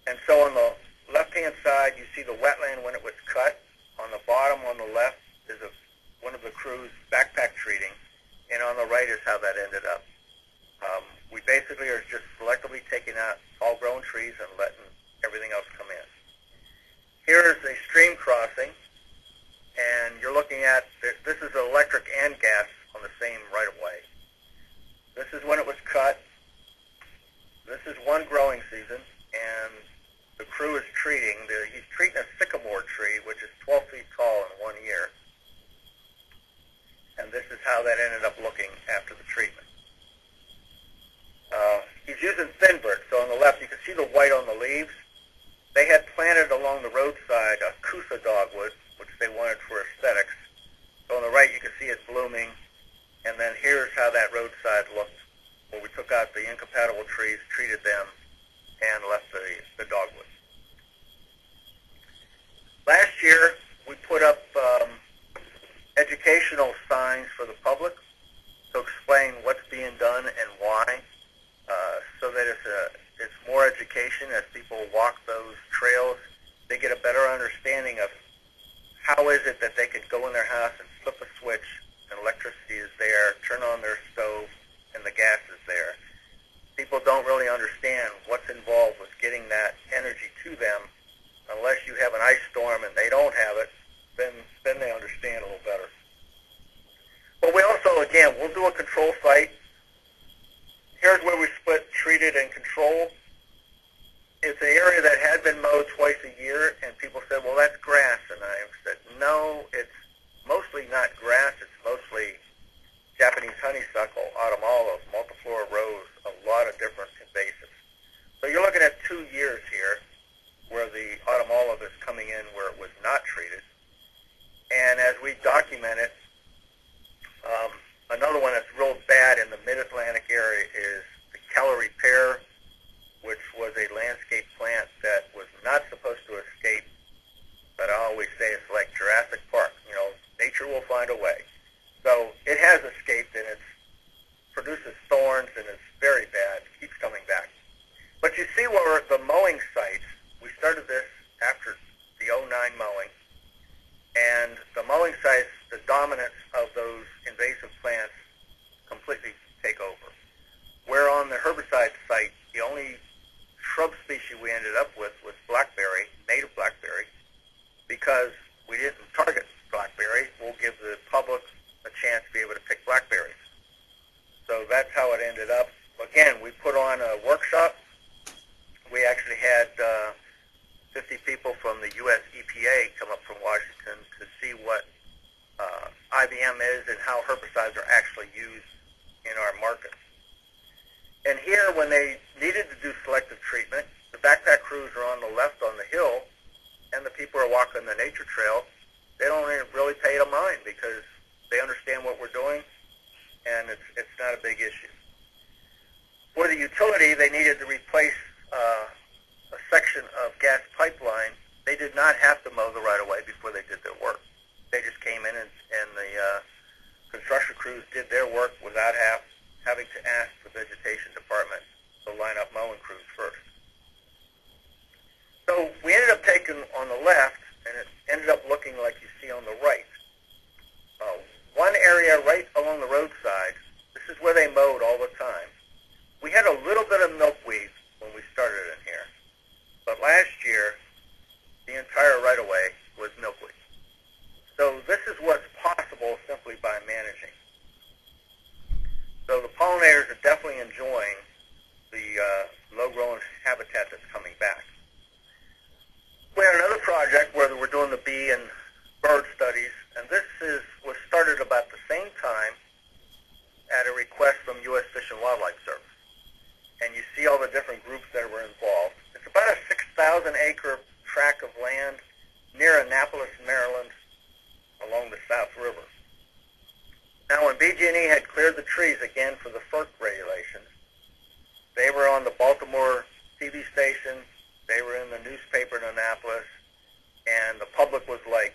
And so on the left-hand side, you see the wetland when it was cut. On the bottom on the left is one of the crew's backpack treating, and on the right is how that ended up. We basically are just selectively taking out tall-grown trees and letting everything else come in. Here's a stream crossing, and you're looking at, this is electric and gas on the same right-of-way. This is when it was cut. This is one growing season, and the crew is treating. He's treating a sycamore tree, which is 12 feet tall in 1 year. And this is how that ended up looking after the treatment. He's using Thinbert, so on the left you can see the white on the leaves. They had planted along the roadside a Coosa dogwood, which they wanted for aesthetics. So on the right you can see it blooming, and then here's how that roadside looked, where we took out the incompatible trees, treated them, and left the dogwood. Last year we put up educational signs for the public to explain what's being done and why, so that it's more education as people walk those trails. They get a better understanding of how is it that they could go in their house and flip a switch and electricity is there, turn on their stove, and the gas is there. People don't really understand what's involved with getting that energy to them unless you have an ice storm and they don't have it, then they understand a little better. But we also, again, we'll do a control site. Here's where we split treated and control. It's an area that had been mowed twice a year, and people said, well, that's grass. And I said, no, it's mostly not grass. It's mostly Japanese honeysuckle, autumn olive, multiflora rose, a lot of different invasives. So you're looking at 2 years here where the autumn olive is coming in where it was not treated. And as we document it, another one that's real bad in the mid-Atlantic area is the Keller Repair site, the only shrub species we ended up with was blackberry, native blackberry, because we didn't target blackberry. We'll give the public a chance to be able to pick blackberries. So that's how it ended up. Again, we put on a workshop. We actually had 50 people from the U.S. EPA come up from Washington to see what IVM is and how herbicides are actually used in our markets. And here, when they needed to do selective treatment, the backpack crews are on the left on the hill, and the people are walking the nature trail. They don't really pay it a mind because they understand what we're doing, and it's not a big issue. For the utility, they needed to replace a section of gas pipeline. They did not have to mow the right-of-way before they did their work. They just came in and the construction crews did their work without having to ask the vegetation department to line up mowing crews first. So we ended up taking on the left, and it ended up looking like you see on the right. One area right along the roadside, this is where they mowed all the time. We had a little bit of milkweed when we started in here, but last year the entire right-of-way was milkweed. So this is what's possible simply by managing. So the pollinators are definitely enjoying the low-growing habitat that's coming back. We had another project where we're doing the bee and bird studies, and this was started about the same time at a request from U.S. Fish and Wildlife Service. And you see all the different groups that were involved. It's about a 6,000-acre tract of land near Annapolis, Maryland, along the South River. Now, when BG&E had cleared the trees again for the FERC regulations, they were on the Baltimore TV station, they were in the newspaper in Annapolis, and the public was like,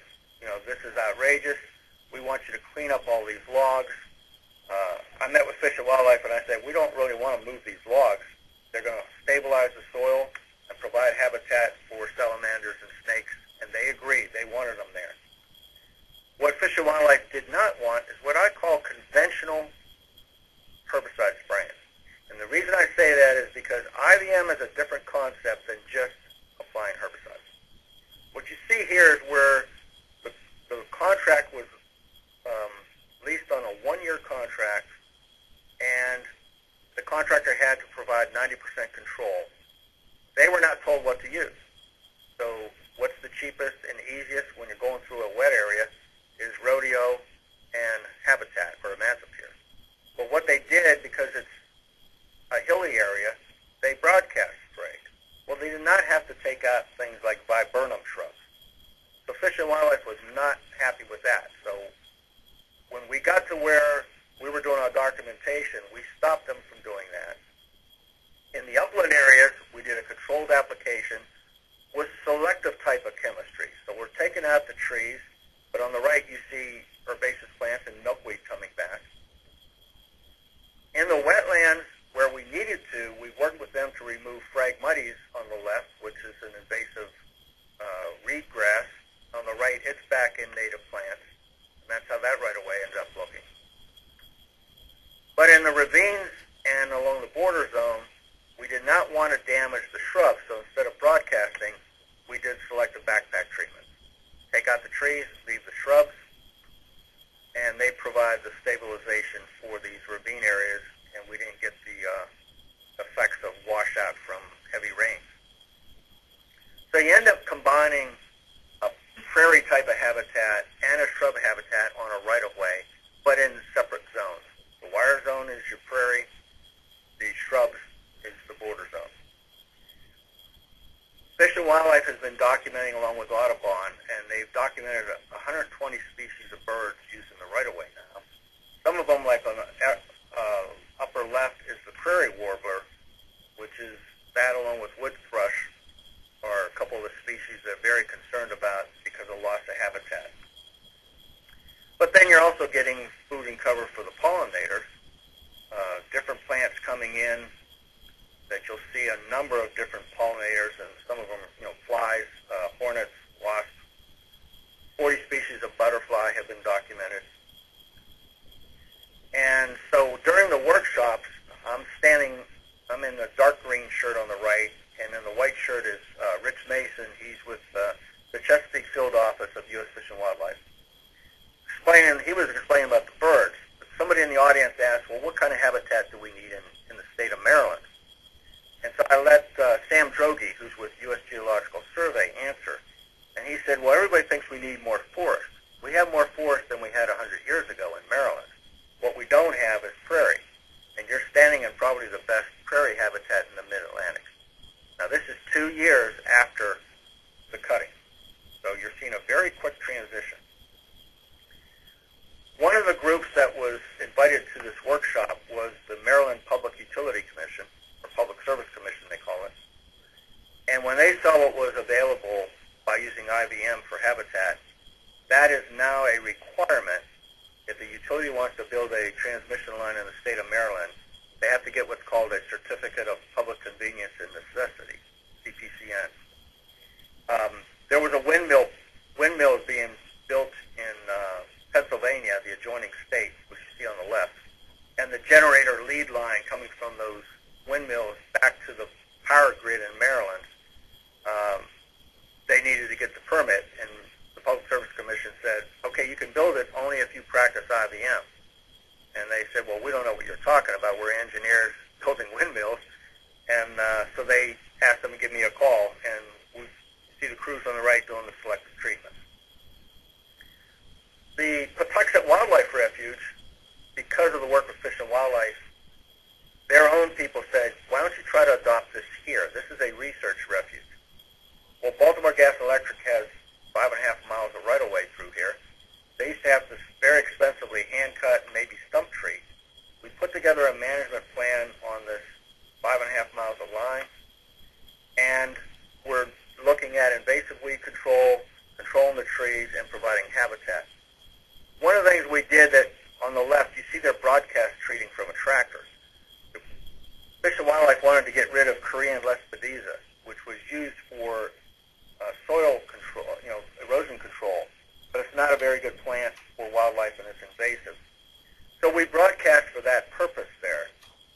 this is outrageous. We want you to clean up all these logs. I met with Fish and Wildlife, and I said, we don't really want to move these logs. They're going to stabilize the soil and provide habitat for salamanders and snakes, and they agreed. They wanted them there. What Fish and Wildlife did not want is what I call conventional herbicide spraying. And the reason I say that is because IVM is a different concept than just applying herbicides. What you see here is where the contract was leased on a one-year contract, and the contractor had to provide 90% control. They were not told what to use. So what's the cheapest and easiest when you're going through a wet area is rodeo and habitat or emancipure. But what they did, because it's a hilly area, they broadcast sprayed. Well, they did not have to take out things like viburnum shrubs. So Fish and Wildlife was not happy with that. So when we got to where we were doing our documentation, we stopped them from doing that. In the upland areas, we did a controlled application with selective type of chemistry. So we're taking out the trees, but on the right you see herbaceous plants and milkweed coming back. In the wetlands, where we needed to, we worked with them to remove phragmites on the left, which is an invasive reed grass. On the right, it's back in native plants. And that's how that right-of-way ended up looking. But in the ravines and along the border zone, we did not want to damage the shrubs, so instead of broadcasting, we did selective backpack treatment. Take out the trees, leave the shrubs, and they provide the stabilization for these ravine areas, and we didn't get the effects of washout from heavy rains. So you end up combining a prairie type of habitat and a shrub habitat on a right-of-way, but in separate zones. The wire zone is your prairie, the shrubs is the border zone. Fish and Wildlife has been documenting along with Audubon, and they've documented 120 species of birds using the right-of-way now. Some of them, like on the upper left, is the prairie warbler, which is that along with wood thrush, are a couple of the species they're very concerned about because of loss of habitat. But then you're also getting food and cover for the pollinators. Different plants coming in that you'll see a number of different pollinators, and some of them, flies, hornets, wasps. 40 species of butterfly have been documented. And so during the workshops, I'm standing I'm in the dark green shirt on the right, and then the white shirt is Rich Mason. He's with the Chesapeake Field Office of U.S. Fish and Wildlife. He was explaining about the birds. But somebody in the audience asked, well, what kind of habitat do we need in the state of Maryland? And so I let Sam Droege, who's with U.S. Geological Survey, answer. And he said, well, everybody thinks we need more forest. We have more forest than we had 100 years ago in Maryland. What we don't have is prairie. And you're standing in probably the best prairie habitat in the mid-Atlantic. Now, this is 2 years after the cutting. So you're seeing a very quick transition. One of the groups that was invited to this workshop was the Maryland Public Utility Commission, or Public Service Commission, they call it. And when they saw what was available by using IVM for habitat, that is now a requirement. If the utility wants to build a transmission line in the state of Maryland, they have to get what's called a Certificate of Public Convenience and Necessity, CPCN. There was a windmill being built in Pennsylvania, the adjoining state, which you see on the left, and the generator lead line coming from those windmills back to the power grid in Maryland, they needed to get the permit, and the Public Service Commission said, okay, you can build it only if you practice IVM. And they said, well, we don't know what you're talking about. We're engineers building windmills. And so they asked them to give me a call, and we see the crews on the right doing the selective treatment. The Patuxent Wildlife Refuge, because of the work with Fish and Wildlife, their own people said, why don't you try to adopt this here? This is a research refuge. Well, Baltimore Gas and Electric has 5.5 miles of right-of-way through here. They used to have to very expensively hand-cut and maybe stump treat. We put together a management plan on this 5.5 miles of line, and we're looking at invasive weed control, controlling the trees, and providing habitat. One of the things we did that on the left, you see their broadcast treating from a tractor. Fish and Wildlife wanted to get rid of Korean Lespedeza, which was used for soil control, erosion control, but it's not a very good plant for wildlife and it's invasive. So we broadcast for that purpose there.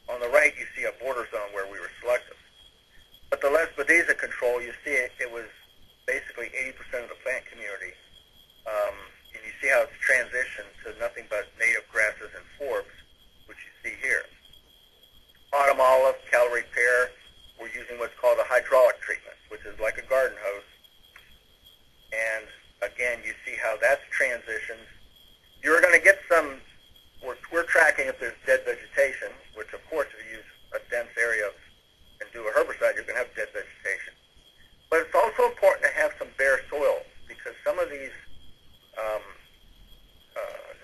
On the right, you see a border zone where we were selective. But the Lespedeza control, you see it was basically 80% of the plant community. And you see how it's transitioned to nothing but native grasses and forbs, which you see here. Autumn olive, Callery pear, we're using what's called a hydraulic treatment, which is like a garden hose. And again, you see how that's transitioned. You're going to get some, we're tracking if there's dead vegetation, which of course if you use a dense area and do a herbicide, you're going to have dead vegetation. But it's also important to have some bare soil, because some of these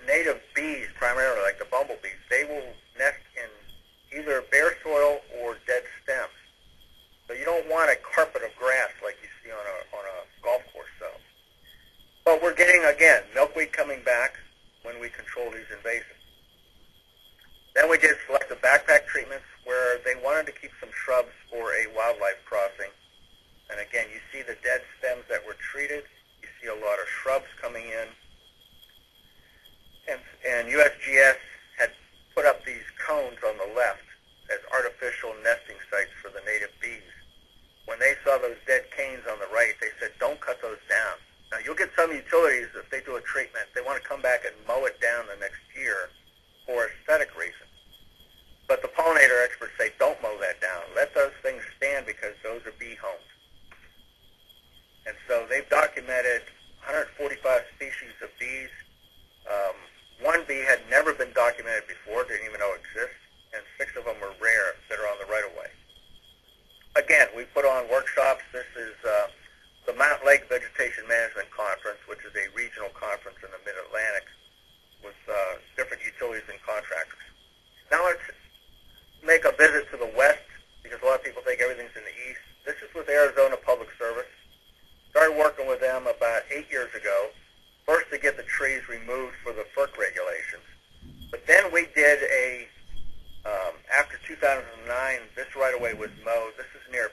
native bees, primarily like the bumblebees, they will nest in either bare soil or dead stems. So you don't want a carpet of grass like you see on a golf course cell. But we're getting, again, milkweed coming back when we control these invasives. Then we did selective backpack treatments where they wanted to keep some shrubs for a wildlife crossing. And again, you see the dead stems that were treated. You see a lot of shrubs coming in. And USGS had put up these cones on the left as artificial nesting sites for the native bees. When they saw those dead canes on the right, they said, don't cut those down. Now, you'll get some utilities, if they do a treatment, they want to come back and mow it down the next year for aesthetic reasons. But the pollinator experts say, don't mow that down. Let those things stand because those are bee homes. And so they've documented 145 species of bees. One bee had never been documented before, didn't even know it exists, and 6 of them were rare that are on the right-of-way. Again, we put on workshops. This is the Mount Lake Vegetation Management Conference, which is a regional conference in the Mid-Atlantic with different utilities and contractors. Now let's make a visit to the west, because a lot of people think everything's in the east. This is with Arizona Public Service. Started working with them about 8 years ago, first to get the trees removed for the FERC regulations. But then we did after 2009, this right-of-way was mowed. This is near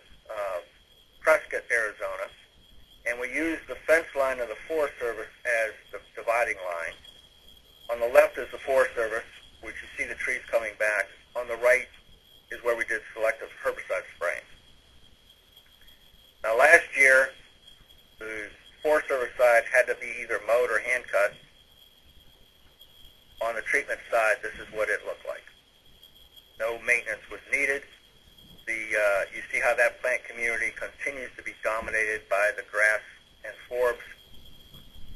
Prescott, Arizona. And we used the fence line of the Forest Service as the dividing line. On the left is the Forest Service, which you see the trees coming back. On the right is where we did selective herbicide spraying. Now last year, the Forest Service side had to be either mowed or hand cut. On the treatment side, this is what it looked like. No maintenance was needed. You see how that plant community continues to be dominated by the grass and forbs.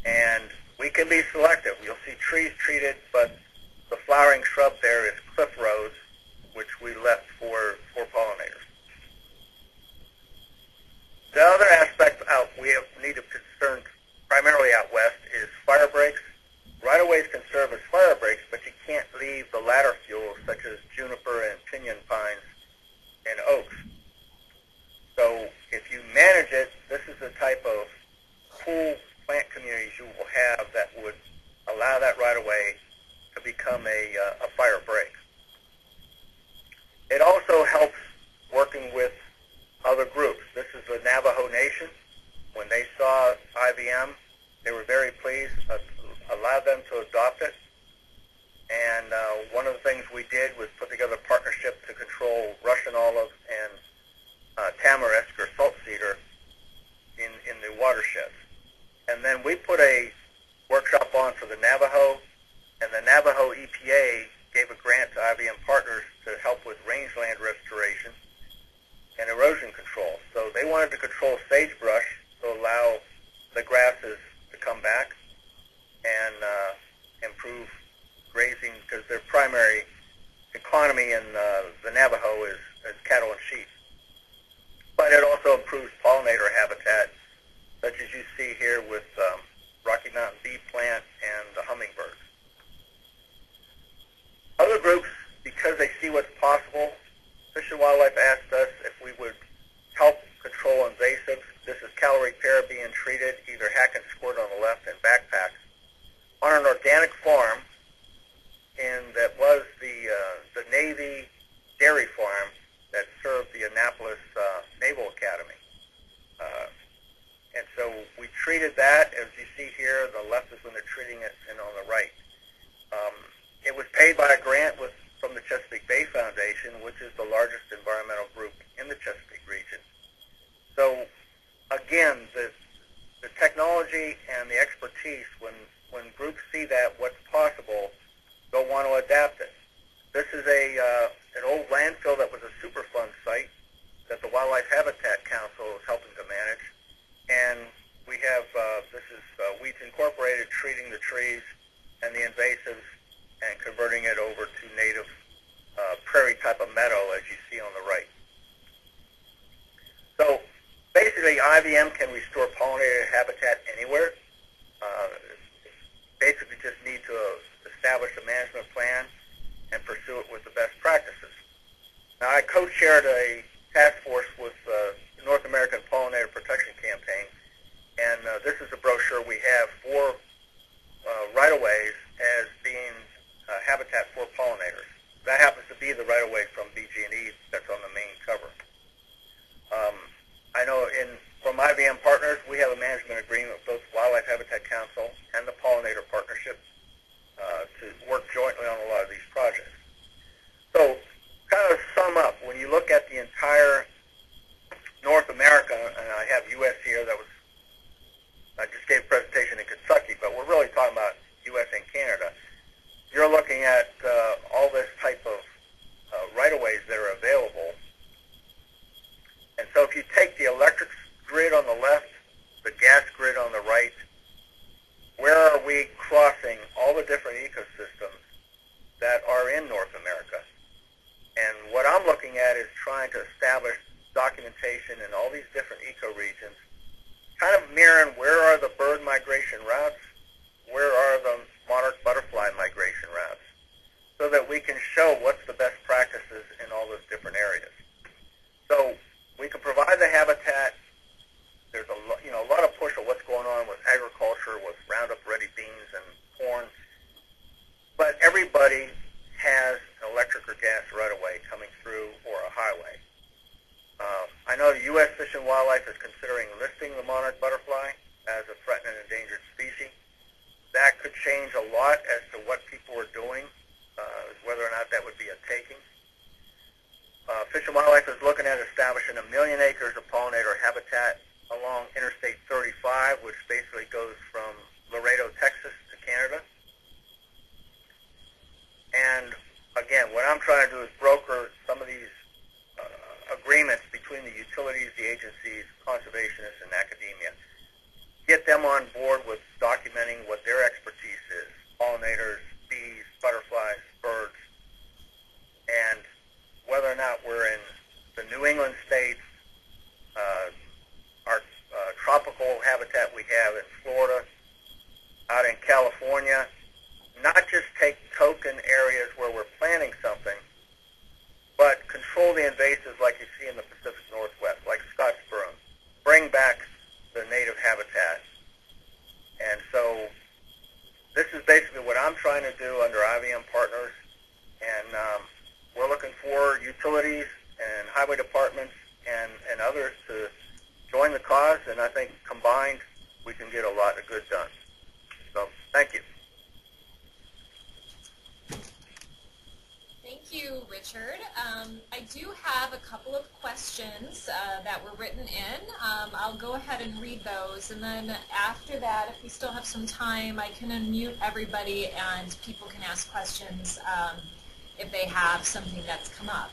And we can be selective. You'll see trees treated, but the flowering shrub there is cliff rose, which we left for pollinators. The other aspect we need to concern primarily out west is fire breaks. Right-of-ways can serve as fire breaks, but you can't leave the ladder fuels such as juniper and pinyon pines and oaks. So if you manage it, this is the type of cool plant communities you will have that would allow that right-of-way to become a fire break. It also helps working with other groups. This is the Navajo Nation. When they saw IVM, they were very pleased, allowed them to adopt it. And one of the things we did was put together a partnership to control Russian olive and tamarisk or salt cedar in the watersheds. And then we put a workshop on for the Navajo, and the Navajo EPA gave a grant to IVM partners to help with rangeland restoration and erosion control. So they wanted to control sagebrush to allow the grasses to come back and improve grazing, because their primary economy in the Navajo is cattle and sheep. But it also improves pollinator habitat, such as you see here with Rocky Mountain bee plant and the hummingbirds. Other groups, because they see what's possible, Fish and Wildlife asked us if we would help control invasives. This is calorie pear being treated, either hack and squirt on the left and backpack, on an organic farm, and that was the Navy dairy farm that served the Annapolis Naval Academy. And so we treated that, as you see here. The left is when they're treating it, and on the right. It was paid by a grant from the Chesapeake Bay Foundation, which is the largest environmental group in the Chesapeake region. So again, the technology and the expertise, when groups see that, what's possible, they'll want to adapt it. This is an old landfill that was a Superfund site that the Wildlife Habitat Council is helping to manage. And we have, this is Weeds Incorporated treating the trees and the invasives and converting it over to native prairie type of meadow, as you see on the right. So basically, IVM can restore pollinator habitat anywhere. Basically just need to establish a management plan and pursue it with the best practices. Now, I co-chaired a task force with the North American Pollinator Protection Campaign, and this is a brochure we have for right-of-ways as being habitat for pollinators. That happens to be the right-of-way from BG&E that's on the main cover. I know from IVM Partners, we have a management agreement with both Wildlife Habitat Council and the Pollinator Partnership to work jointly on a lot of these projects. So, kind of sum up, when you look at the entire North America, and I have U.S. here, I just gave a presentation in Kentucky, but we're really talking about U.S. and Canada. You're looking at all this type of right-of-ways that are available. And so if you take the electric grid on the left, the gas grid on the right, where are we crossing all the different ecosystems that are in North America? And what I'm looking at is trying to establish documentation in all these different ecoregions, kind of mirroring where are the bird migration routes, where are the monarch butterfly migration routes, so that we can show what's the best practices in all those different areas. So we can provide the habitat. There's a lot of push of what's going on with agriculture, with Roundup Ready beans and corn, but everybody has an electric or gas right-of-way coming through or a highway. I know the U.S. Fish and Wildlife is considering listing the monarch butterfly as a threatened and endangered species. That could change a lot as to what people are doing, whether or not that would be a taking. Fish and Wildlife is looking at establishing 1 million acres of pollinator habitat along Interstate 35, which basically goes from Laredo, Texas to Canada. And again, what I'm trying to do is broker some of these agreements between the utilities, the agencies, conservationists, and academia. Get them on board with documenting what their expertise is: pollinators, bees, butterflies, birds, and whether or not we're in the New England states, our tropical habitat we have in Florida, out in California. Not just take token areas where we're planting something, but control the invasives like you see in the Pacific Northwest, like Scottsboro. Bring back the native habitat. And so this is basically what I'm trying to do under IVM Partners. And we're looking for utilities and highway departments and others to join the cause. And I think combined we can get a lot of good done. So thank you. Thank you, Richard. I do have a couple of questions that were written in. I'll go ahead and read those, and then after that, if we still have some time, I can unmute everybody and people can ask questions if they have something that's come up.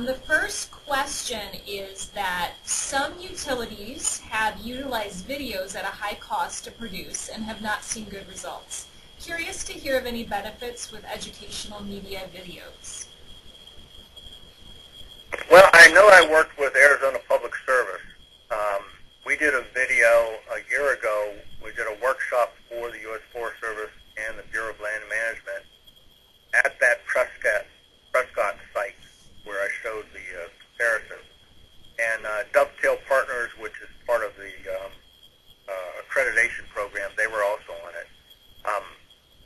The first question is that some utilities have utilized videos at a high cost to produce and have not seen good results. Curious to hear of any benefits with educational media videos. Well, I know I worked with Arizona Public Service. We did a video a year ago. We did a workshop for the U.S. Forest Service and the Bureau of Land Management at that Prescott site where I showed the comparison. And Dovetail Partners, which is part of the accreditation program, they were also on it.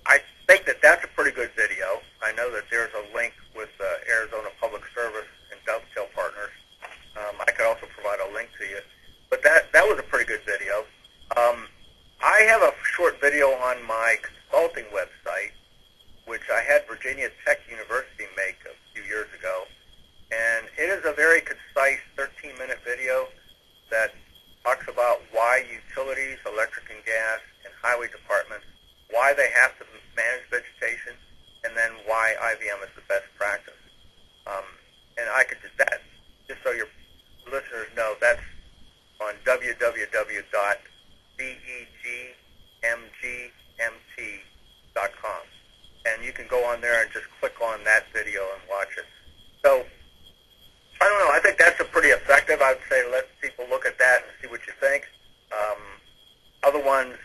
I think that that's a pretty good video. I know that there's a link with Arizona Public Service and Dovetail Partners. I could also provide a link to you. But that was a pretty good video. I have a short video on my consulting website, which I had Virginia Tech University make a few years ago. And it is a very concise 13-minute video that talks about why utilities, electric and gas, and highway departments, why they have to manage vegetation, and then why IVM is the best practice. And I could just that, just so your listeners know, that's on www.begmgmt.com. And you can go on there and just click on that video and watch it. So, I don't know, I think that's a pretty effective. I would say let people look at that and see what you think. Other ones,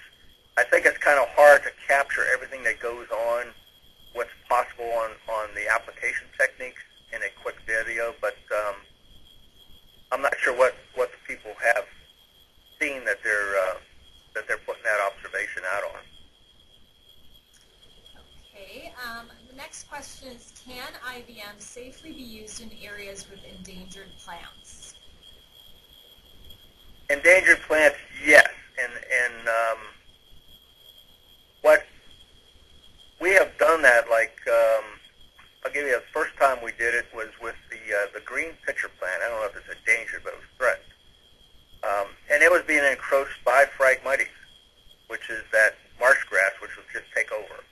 I think it's kind of hard to capture everything that goes on, what's possible on the application techniques in a quick video, but I'm not sure what the people have seen that they're putting that observation out on. Okay, the next question is, can IVM safely be used in areas with endangered plants? Endangered plants, yes, and what we have done that, like I'll give you the first time we did it was with the green pitcher plant. I don't know if it's endangered, but it was threatened, and it was being encroached by Phragmites, which is that marsh grass which would just take over.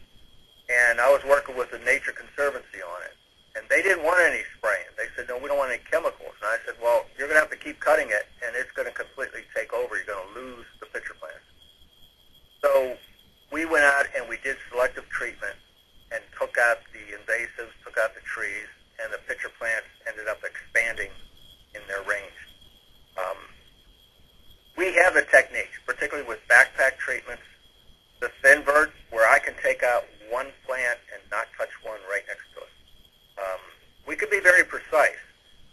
And I was working with the Nature Conservancy on it, and they didn't want any spraying. They said, no, we don't want any chemicals. And I said, well, you're going to have to keep cutting it, and it's going to completely take over. You're going to lose the pitcher plants. So we went out and we did selective treatment and took out the invasives, took out the trees, and the pitcher plants ended up expanding in their range. We have the techniques, particularly with backpack treatments, the thinvert, where I can take out one plant and not touch one right next to it. We can be very precise.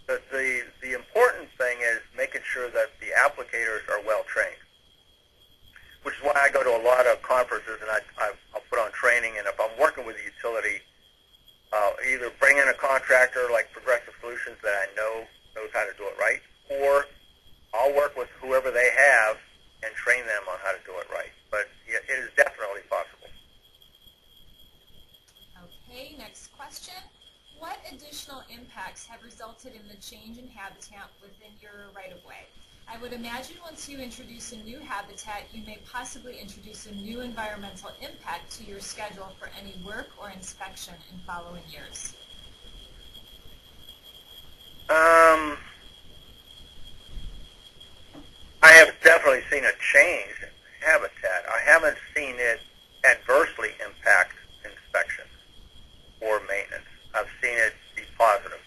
But the important thing is making sure that the applicators are well trained, which is why I go to a lot of conferences and I'll put on training. And if I'm working with a utility, I'll either bring in a contractor like Progressive Solutions that I know knows how to do it right, or I'll work with whoever they have and train them on how to do it right. But it is definitely possible. Okay, next question. What additional impacts have resulted in change in habitat within your right-of-way. I would imagine once you introduce a new habitat, you may possibly introduce a new environmental impact to your schedule for any work or inspection in following years. I have definitely seen a change in habitat. I haven't seen it adversely impact inspections or maintenance. I've seen it be positive.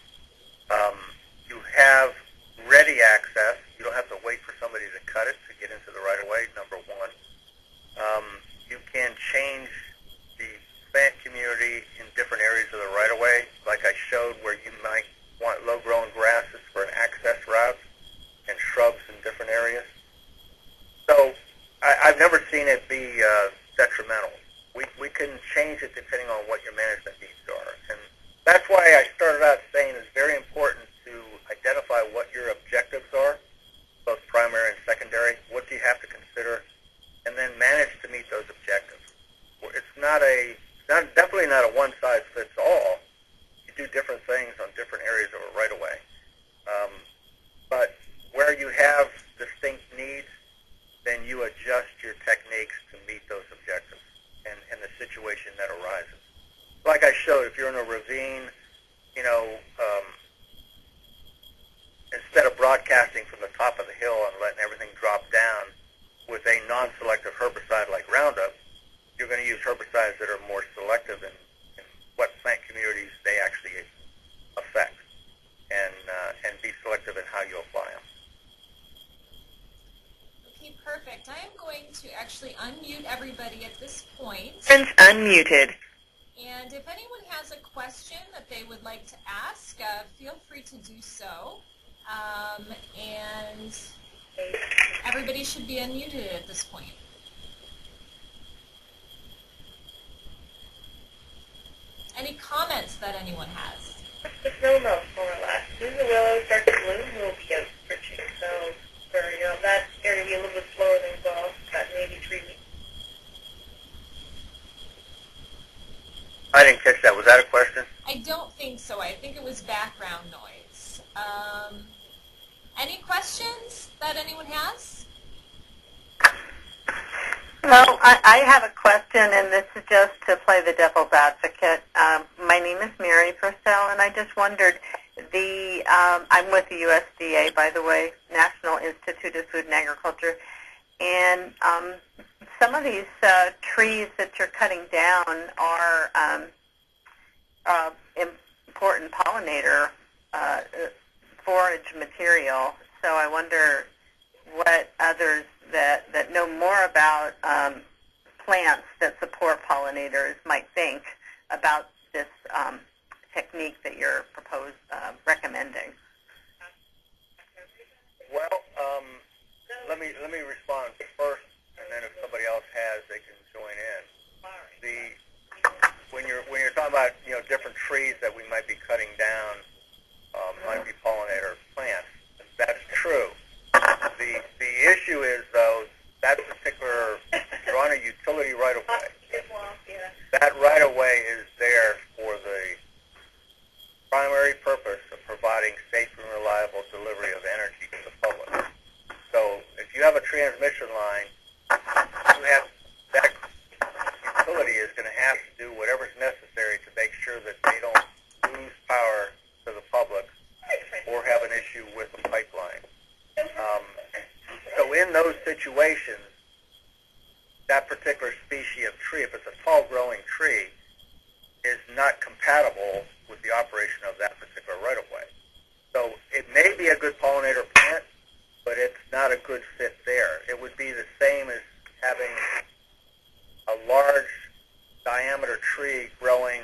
You have ready access. You don't have to wait for somebody to cut it to get into the right-of-way, number one. You can change the plant community in different areas of the right-of-way, like I showed, where you might want low-grown grasses for an access route and shrubs in different areas. So I've never seen it be detrimental. We can change it depending on what your management needs are. And that's why I started out saying it's very important to identify what your objectives are, both primary and secondary. What do you have to consider? And then manage to meet those objectives. It's definitely not a one-size-fits-all. You do different things on different areas of a right-of-way. But where you have distinct needs, then you adjust your techniques to meet those objectives and the situation that arises. Like I showed, if you're in a ravine, instead of broadcasting from the top of the hill and letting everything drop down with a non-selective herbicide like Roundup, you're going to use herbicides that are more selective in what plant communities they actually affect, and be selective in how you apply them. Okay, perfect. I am going to actually unmute everybody at this point. Friends unmuted. And if anyone has a question that they would like to ask, feel free to do so. And everybody should be unmuted at this point. Any comments that anyone has? The snow melts more or less. As soon as the willows start to bloom, we'll be out searching. So that area will be a little bit slower than well, about maybe 3 weeks. I didn't catch that. Was that a question? I don't think so. I think it was background noise. Any questions that anyone has? Well, I have a question, and this is just to play the devil's advocate. My name is Mary Purcell, and I just wondered, I'm with the USDA, by the way, National Institute of Food and Agriculture, and some of these trees that you're cutting down are important pollinator forage material. So I wonder what others that know more about plants that support pollinators might think about this technique that you're recommending. Well, let me respond first, and then if somebody else has, they can join in. When you're talking about different trees that we might be cutting down, might be pollinator plants, that's true. The issue is though that particular you're on a utility right of way. That right of way is there for the primary purpose of providing safe and reliable delivery of energy to the public. So if you have a transmission line, that utility is going to have to do whatever's necessary to make sure that they don't lose power to the public or have an issue with the pipeline. So in those situations, that particular species of tree, if it's a tall-growing tree, is not compatible with the operation of that particular right-of-way. So it may be a good pollinator plant, but it's not a good fit there. It would be the same as having a large diameter tree growing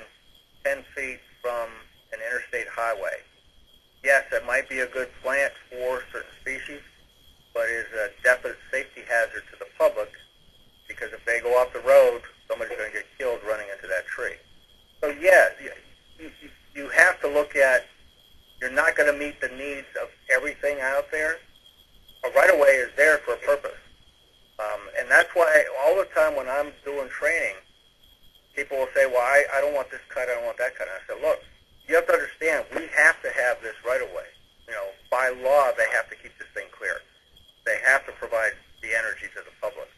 10 feet from an interstate highway. Yes, it might be a good plant for certain species, but is a definite safety hazard to the public because if they go off the road, somebody's going to get killed running into that tree. So yeah, you have to look at, you're not going to meet the needs of everything out there. A right-of-way is there for a purpose. And that's why all the time when I'm doing training, people will say, well, I don't want this cut, I don't want that cut. And I said, look, you have to understand, we have to have this right-of-way. by law, they have to keep this thing clear. They have to provide the energy to the public.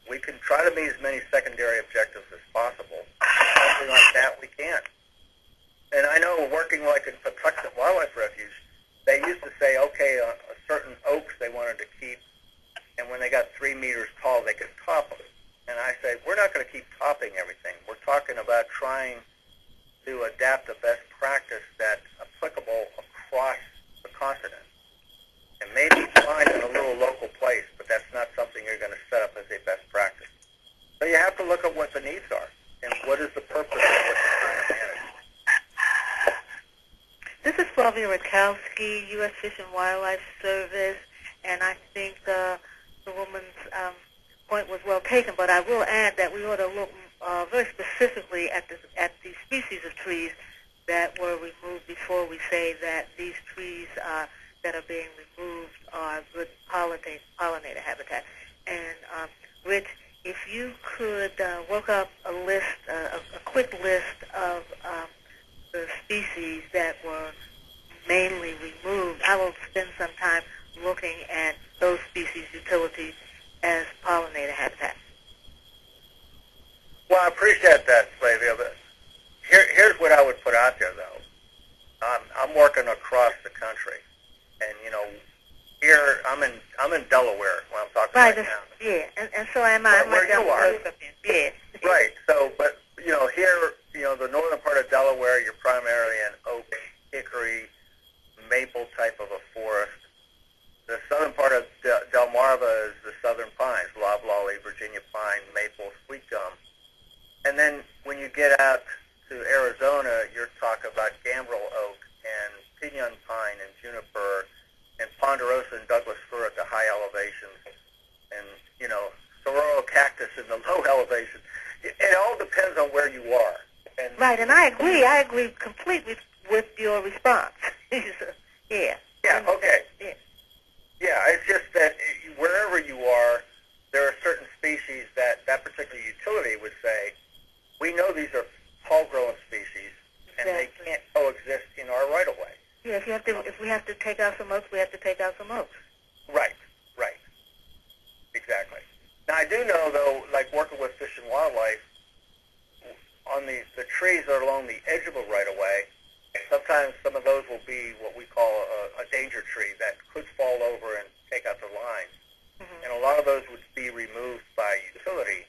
We can try to meet as many secondary objectives as possible. Something like that, we can't. And I know working like in Patuxent Wildlife Refuge, they used to say, okay, certain oaks they wanted to keep, and when they got 3 meters tall, they could top them. And I say, we're not going to keep topping everything. We're talking about trying to adapt a best practice that's applicable across the continent. And maybe find in a little local place, but that's not something you're going to set up as a best practice. So you have to look at what the needs are and what is the purpose of what you're trying to manage. This is Flavia Rakowski, U.S. Fish and Wildlife Service, and I think the woman's point was well taken, but I will add that we ought to look very specifically at the species of trees that were removed before we say that these trees that are being removed are good pollinator habitat. And Rich, if you could work up a list, a quick list of the species that were mainly removed, I will spend some time looking at those species' utilities as pollinator habitat. Well, I appreciate that, Flavia, but here's what I would put out there, though. I'm working across the country, and here I'm in Delaware when I'm talking right now. Yeah, and so am I. Where you are. Yeah. Right. So, but here, the northern part of Delaware, you're primarily an oak, hickory, maple type of a forest. The southern part of Delmarva is the southern pines, loblolly, Virginia pine, maple, sweet gum. And then when you get out to Arizona, you're talking about gambrel oak and pinyon pine and juniper and ponderosa and Douglas fir at the high elevations and, saguaro cactus in the low elevation. It all depends on where you are. And right, and I agree completely with your response. Yeah. Yeah, okay. Yeah, it's just that wherever you are, there are certain species that particular utility would say, we know these are tall-growing species, and they can't coexist in our right-of-way. Yeah, if we have to take out some oaks, we have to take out some oaks. Right. Exactly. Now, I do know, though, like working with Fish and Wildlife, on the trees that are along the edge of a right-of-way, sometimes some of those will be what we call a danger tree that could fall over and take out the lines. Mm-hmm. And a lot of those would be removed by utility.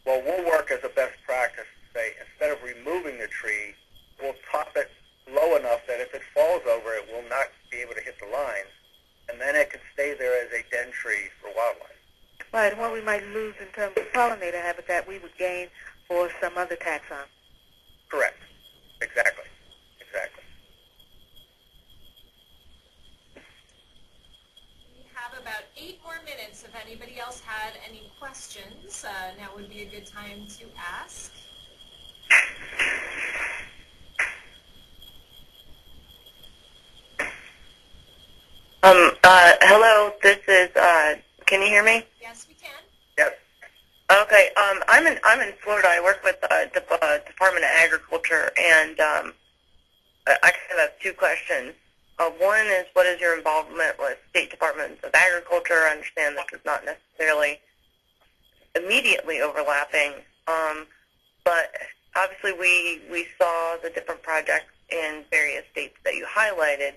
Well, we'll work as a best practice to say, instead of removing the tree, we'll top it low enough that if it falls over, it will not be able to hit the lines, and then it can stay there as a den tree for wildlife. Right, and what we might lose in terms of pollinator habitat, we would gain for some other taxon. Correct. Exactly. We have about 8 more minutes. If anybody else had any questions, now would be a good time to ask. Hello, this is, can you hear me? Yes, we can. Yes. Okay, I'm in Florida. I work with the Department of Agriculture, and I kind of have 2 questions. One is, what is your involvement with State Department of Agriculture? I understand this is not necessarily immediately overlapping, but obviously we saw the different projects in various states that you highlighted,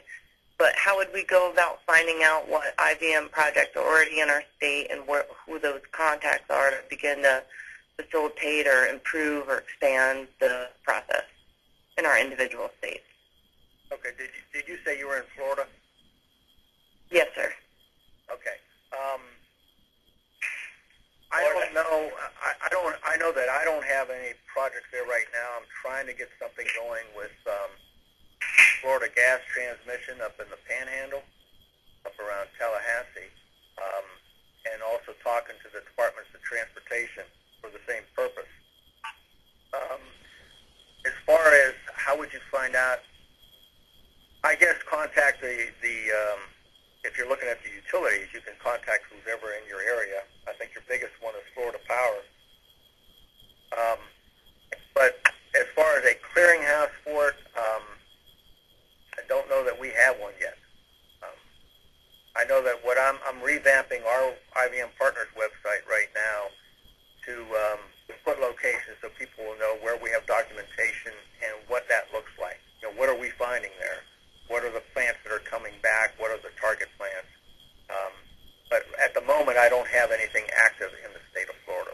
but how would we go about finding out what IVM projects are already in our state and who those contacts are to begin to facilitate or improve or expand the process in our individual states? Okay. Did you say you were in Florida? Yes, sir. Okay. I don't know. I know that I don't have any projects there right now. I'm trying to get something going with Florida Gas Transmission up in the Panhandle, up around Tallahassee, and also talking to the Departments of Transportation for the same purpose. As far as how would you find out, I guess contact if you're looking at the utilities, you can contact who's ever in your area. I think your biggest one is Florida Power. But as far as a clearinghouse for it, I don't know that we have one yet. know that what I'm revamping our IVM Partners website right now to put locations so people will know where we have documentation and what that looks like. You know, what are we finding there? What are the plants that are coming back? What are the target plants? But at the moment, I don't have anything active in the state of Florida.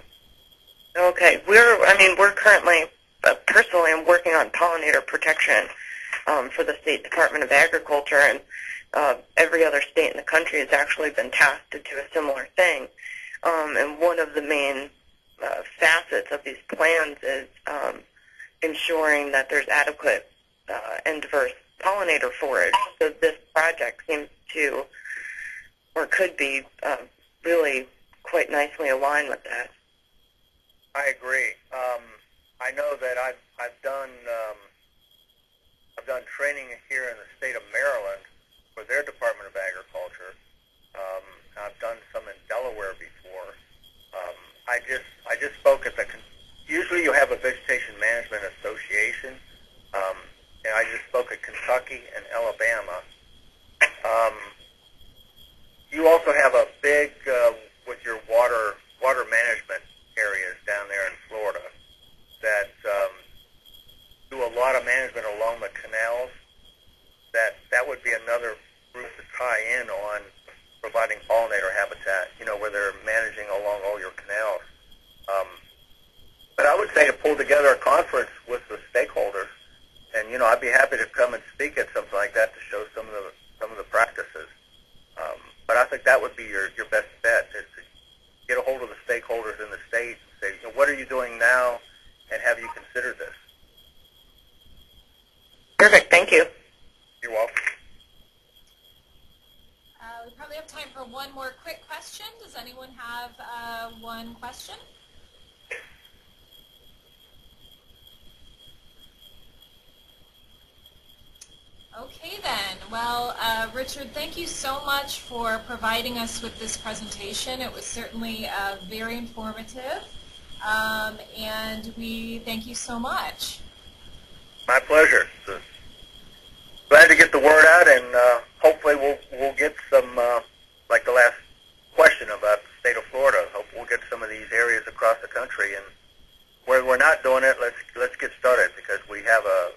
Okay, we're currently, personally, I'm working on pollinator protection for the State Department of Agriculture, and every other state in the country has actually been tasked to do a similar thing. And one of the main facets of these plans is ensuring that there's adequate and diverse pollinator forage. So this project seems to, or could be, really quite nicely aligned with that. I agree. I know that I've done training here in the state of Maryland for their Department of Agriculture. I've done some in Delaware before. I just spoke at the. Usually, you have a vegetation management association, and I just spoke at Kentucky and Alabama. You also have a big with your water management areas down there in Florida that do a lot of management along the canals. That would be another group to tie in on providing pollinator habitat, you know, where they're managing along all your canals. But I would say to pull together a conference with the stakeholders, and you know, I'd be happy to come and speak at something like that to show some of the practices. But I think that would be your best bet, is to get a hold of the stakeholders in the state and say, you know, what are you doing now, and have you considered this? Perfect. Thank you. You're welcome. We probably have time for one more quick question. Does anyone have one question? Okay then. Well, Richard, thank you so much for providing us with this presentation. It was certainly very informative, and we thank you so much. My pleasure. Glad to get the word out, and hopefully we'll get some, like the last question about the state of Florida. Hope we'll get some of these areas across the country, and where we're not doing it, let's get started, because we have a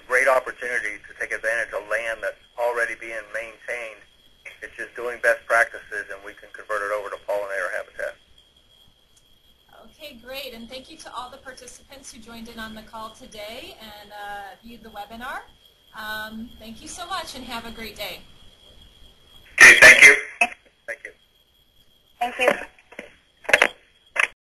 great opportunity to take advantage of land that's already being maintained. It's just doing best practices, and we can convert it over to pollinator habitat. Okay, great. And thank you to all the participants who joined in on the call today and viewed the webinar. Thank you so much, and have a great day. Okay, thank you. Thank you. Thank you.